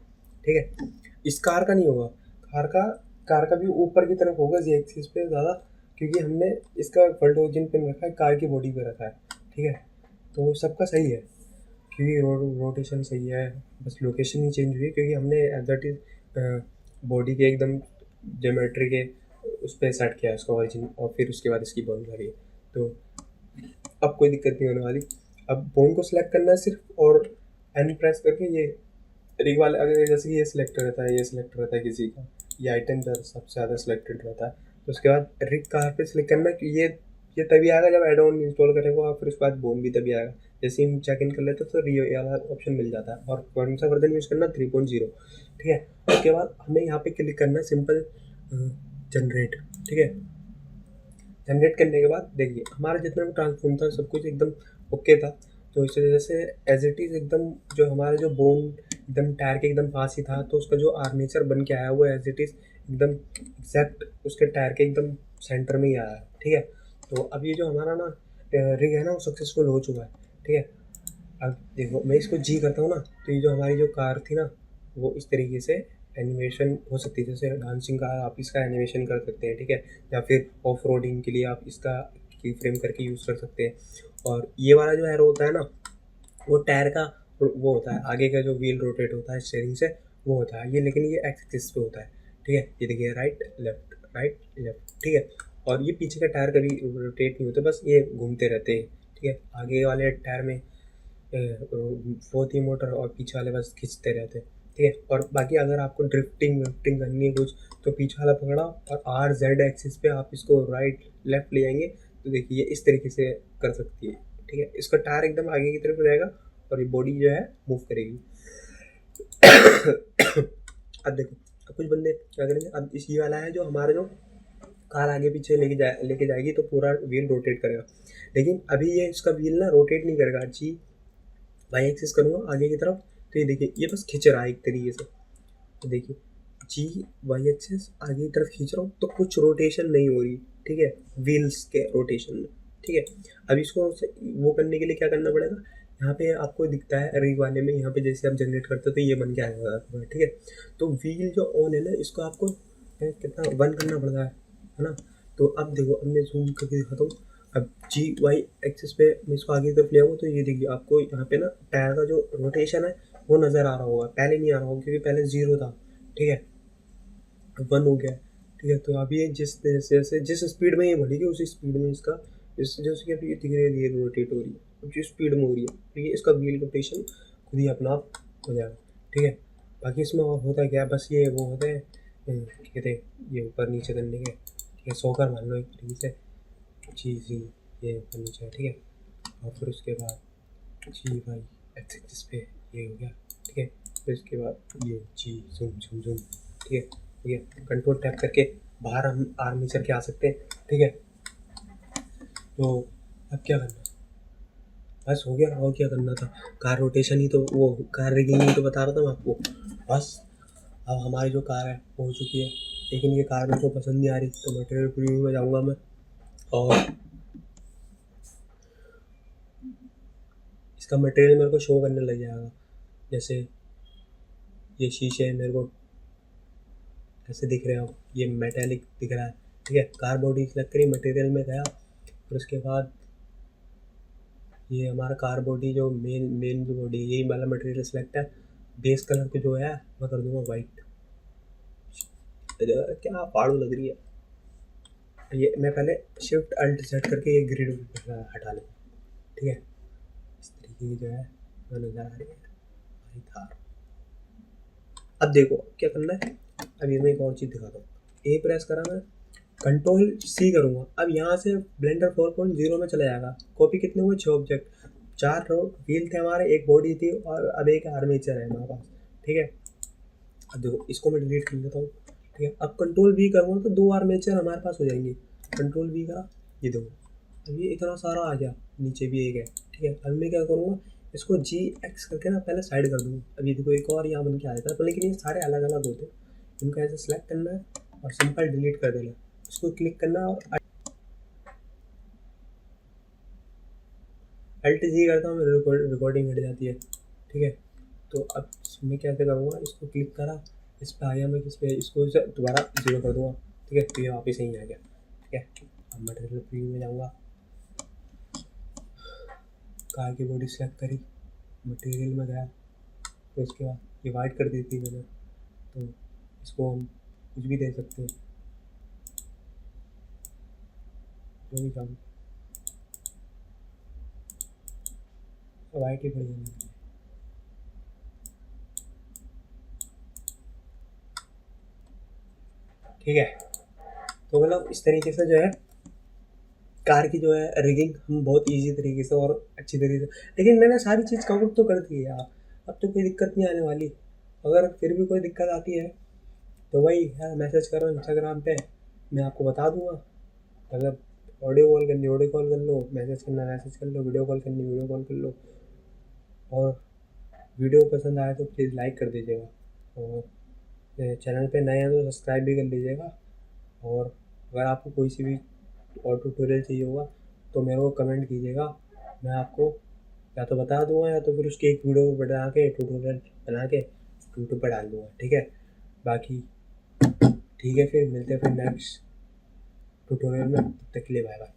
ठीक है। इस कार का नहीं होगा, कार का भी ऊपर की तरफ होगा जी एक्सिस पे ज़्यादा, क्योंकि हमने इसका वर्ल्ड ओरिजिन पे रखा है, कार की बॉडी पे रखा है, ठीक है। तो सबका सही है क्योंकि रोटेशन सही है, बस लोकेशन ही चेंज हुई क्योंकि हमने दैट इज बॉडी के एकदम ज्योमेट्री के उस पर सेट किया उसका ओरिजिन, और फिर उसके बाद इसकी बोन करी है, तो अब कोई दिक्कत नहीं होने वाली। अब बोन को सिलेक्ट करना है सिर्फ, और एन प्रेस करके ये रिग वाले, अगर जैसे कि ये सिलेक्ट रहता है, ये सिलेक्ट रहता है किसी का, ये आइटम सबसे ज़्यादा सिलेक्टेड रहता है, तो उसके बाद रिग कहाँ पे सिलेक्ट करना है कि ये तभी आएगा जब एड ऑन इंस्टॉल करेगा, और फिर उसके बाद बोन भी तभी आएगा। जैसे हम चेक इन कर लेते हैं तो ये वाला ऑप्शन मिल जाता है, और कौन सा वर्जन यूज़ करना, 3.0, ठीक है। उसके बाद हमें यहाँ पे क्लिक करना है सिंपल जनरेट, ठीक है। जनरेट करने के बाद देखिए हमारा जितना भी ट्रांसफॉर्म था सब कुछ एकदम ओके था, तो इस वजह से एज इट इज़ एकदम जो हमारा जो बोन एकदम टायर के एकदम पास ही था, तो उसका जो आर्मेचर बन के आया वो एज इट इज़ एकदम एग्जैक्ट उसके टायर के एकदम सेंटर में ही आया है, ठीक है। तो अब ये जो हमारा ना रिग है ना, वो सक्सेसफुल हो चुका है, ठीक है। अब देखो मैं इसको जी करता हूँ ना, तो ये जो हमारी जो कार थी ना, वो इस तरीके से एनिमेशन हो सकती है, जैसे डांसिंग का आप इसका एनिमेशन कर सकते हैं, ठीक है, या फिर ऑफ रोडिंग के लिए आप इसका की फ्रेम करके यूज़ कर सकते हैं। और ये वाला जो एरो होता है ना, वो टायर का वो होता है, आगे का जो व्हील रोटेट होता है स्टीयरिंग से वो होता है ये, लेकिन ये एक्सिस पे होता है। ठीक है, ये देखिए राइट लेफ्ट, ठीक है। और ये पीछे का टायर कभी रोटेट नहीं होता, बस ये घूमते रहते हैं। ठीक है, आगे वाले टायर में फोर्थ मोटर और पीछे वाले बस खींचते रहते हैं। ठीक है, और बाकी अगर आपको ड्रिफ्टिंग करनी है कुछ, तो पीछे वाला पकड़ा और आर जेड एक्सिस पे आप इसको राइट लेफ्ट ले जाएंगे तो देखिए इस तरीके से कर सकती है। ठीक है, इसका टायर एकदम आगे की तरफ रहेगा और ये बॉडी जो है मूव करेगी। अब देखो, अब कुछ बंदे क्या करेंगे, अब इस ये वाला है जो हमारा जो कार आगे पीछे लेके जाएगी तो पूरा व्हील रोटेट करेगा, लेकिन अभी ये इसका व्हील ना रोटेट नहीं करेगा। जी वाई एक्सिस करूँगा आगे की तरफ तो ये देखिए ये बस खींच रहा है एक तरीके से। तो देखिए जी वाई एक्सिस आगे की तरफ खींच रहा हूँ तो कुछ रोटेशन नहीं हो रही। ठीक है, व्हील्स के रोटेशन में। ठीक है, अब इसको वो करने के लिए क्या करना पड़ेगा, यहाँ पे आपको दिखता है रिग वाले में, यहाँ पे जैसे आप जनरेट करते हो तो ये बन के आएगा। ठीक है, तो व्हील जो ऑन है ना इसको आपको कितना वन करना पड़ता है ना। तो अब देखो, अब मैं जूम करके दिखाता हूँ। अब जी वाई एक्सिस पे मैं इसको आगे की तरफ ले आऊँ तो ये देखिए आपको यहाँ पे ना टायर का जो रोटेशन है वो नज़र आ रहा होगा, पहले नहीं आ रहा होगा क्योंकि पहले 0 था। ठीक है, 1 हो गया। ठीक है, तो अभी ये जिस स्पीड में ये बढ़ेगी उसी स्पीड में इसका जैसे कि अभी ये धीरे धीरे रोटेट हो रही है, जिस स्पीड में हो रही है तो ये इसका व्हील रोटेशन खुद ही अपना आप हो जाएगा। ठीक है, बाकी इसमें और होता क्या है, बस ये वो होते हैं कहते हैं ये ऊपर नीचे करने के। ठीक है, सोकर मान लो एक तरीके से जी ये ऊपर नीचे है। ठीक है, और फिर उसके बाद जी भाई एक्सिस पे ये हो गया। ठीक है, फिर उसके बाद ये जी जूम जूम जूम। ठीक है, ठीक है, कंट्रोल टैप करके बाहर हम आर्मेचर के आ सकते हैं। ठीक है, तो अब क्या करना है, बस हो गया। और क्या करना था, कार रोटेशन ही तो, वो कार रिगिंग ही तो बता रहा था मैं आपको। बस अब हमारी जो कार है वो हो चुकी है, लेकिन ये कार मेरे को पसंद नहीं आ रही तो मटेरियल प्रीव्यू में जाऊँगा मैं और इसका मटेरियल मेरे को शो करने लग जाएगा। जैसे ये शीशे मेरे को ऐसे दिख रहे हो, ये मेटेलिक दिख रहा है। ठीक है, कार बॉडी सेलेक्ट करी, मटेरियल में गया, फिर उसके बाद ये हमारा कार बॉडी जो मेन जो बॉडी यही वाला मटेरियल सेलेक्ट है। बेस कलर को जो है मैं कर दूंगा वाइट। क्या फाड़ू लग रही है ये, मैं पहले शिफ्ट अल्ट सेट करके ये ग्रिड हटा लूँ। ठीक है, इस तरीके की जो है वो नज़र आ रही है हमारी थार। अब देखो क्या करना है, अब ये मैं एक और चीज़ दिखाता हूँ। ए प्रेस करा मैं, कंट्रोल सी करूँगा, अब यहाँ से ब्लेंडर 4.0 में चला जाएगा। कॉपी कितने हुए, 6 ऑब्जेक्ट, 4 व्हील थे हमारे, एक बॉडी थी और अब एक आर्मेचर है हमारे पास। ठीक है, अब देखो इसको मैं डिलीट कर देता हूँ। ठीक है, अब कंट्रोल वी करूँगा तो 2 आर्मेचर हमारे पास हो जाएंगे। कंट्रोल वी करा, ये देखो अब ये इतना सारा आ गया, नीचे भी एक है। ठीक है, अब मैं क्या करूँगा, इसको जी एक्स करके ना पहले साइड कर दूँगा। अब ये देखो एक और यहाँ बन के आ जाता है, तो लेकिन ये सारे अलग अलग होते हैं। इनको ऐसे सेलेक्ट करना है और सिंपल डिलीट कर देना, इसको क्लिक करना और अल्ट जी करता हूँ, रिकॉर्डिंग हट जाती है। ठीक है, तो अब मैं कैसे करूँगा, इसको क्लिक करा, इस पर आया मैं, किस पे, इसको दोबारा 0 कर दूँगा। ठीक है, तो ये वापस यहीं आ गया। ठीक है, अब मटेरियल प्रीव्यू में जाऊँगा, कार की बॉडी सेलेक्ट करी, मटेरियल में गया, तो उसके बाद ये वाइट कर दी थी मैंने, तो इसको हम कुछ भी दे सकते हैं, जो भी चाहूँ वाइट ही बढ़िया। ठीक है, तो मतलब इस तरीके से जो है कार की जो है रिगिंग हम बहुत इजी तरीके से और अच्छी तरीके से, लेकिन मैंने सारी चीज़ कवर तो कर दी है यार, अब तो कोई दिक्कत नहीं आने वाली। अगर फिर भी कोई दिक्कत आती है तो वही यार मैसेज करो इंस्टाग्राम पे, मैं आपको बता दूंगा। अगर ऑडियो कॉल करनी ऑडियो कॉल कर लो, मैसेज करना मैसेज कर लो, वीडियो कॉल करनी वीडियो कॉल कर लो। और वीडियो पसंद आए तो प्लीज़ लाइक कर दीजिएगा और चैनल पे नए हैं तो सब्सक्राइब भी कर लीजिएगा। और अगर आपको कोई सी भी और ट्यूटोरियल चाहिए होगा तो मेरे को कमेंट कीजिएगा, मैं आपको या तो बता दूंगा या तो फिर उसकी एक वीडियो बना के ट्यूटोरियल बना के यूट्यूब पर डाल दूंगा। ठीक है, बाकी ठीक है, फिर मिलते हैं फिर नेक्स्ट ट्यूटोरियल में, तब तक के लिए बाय बाय।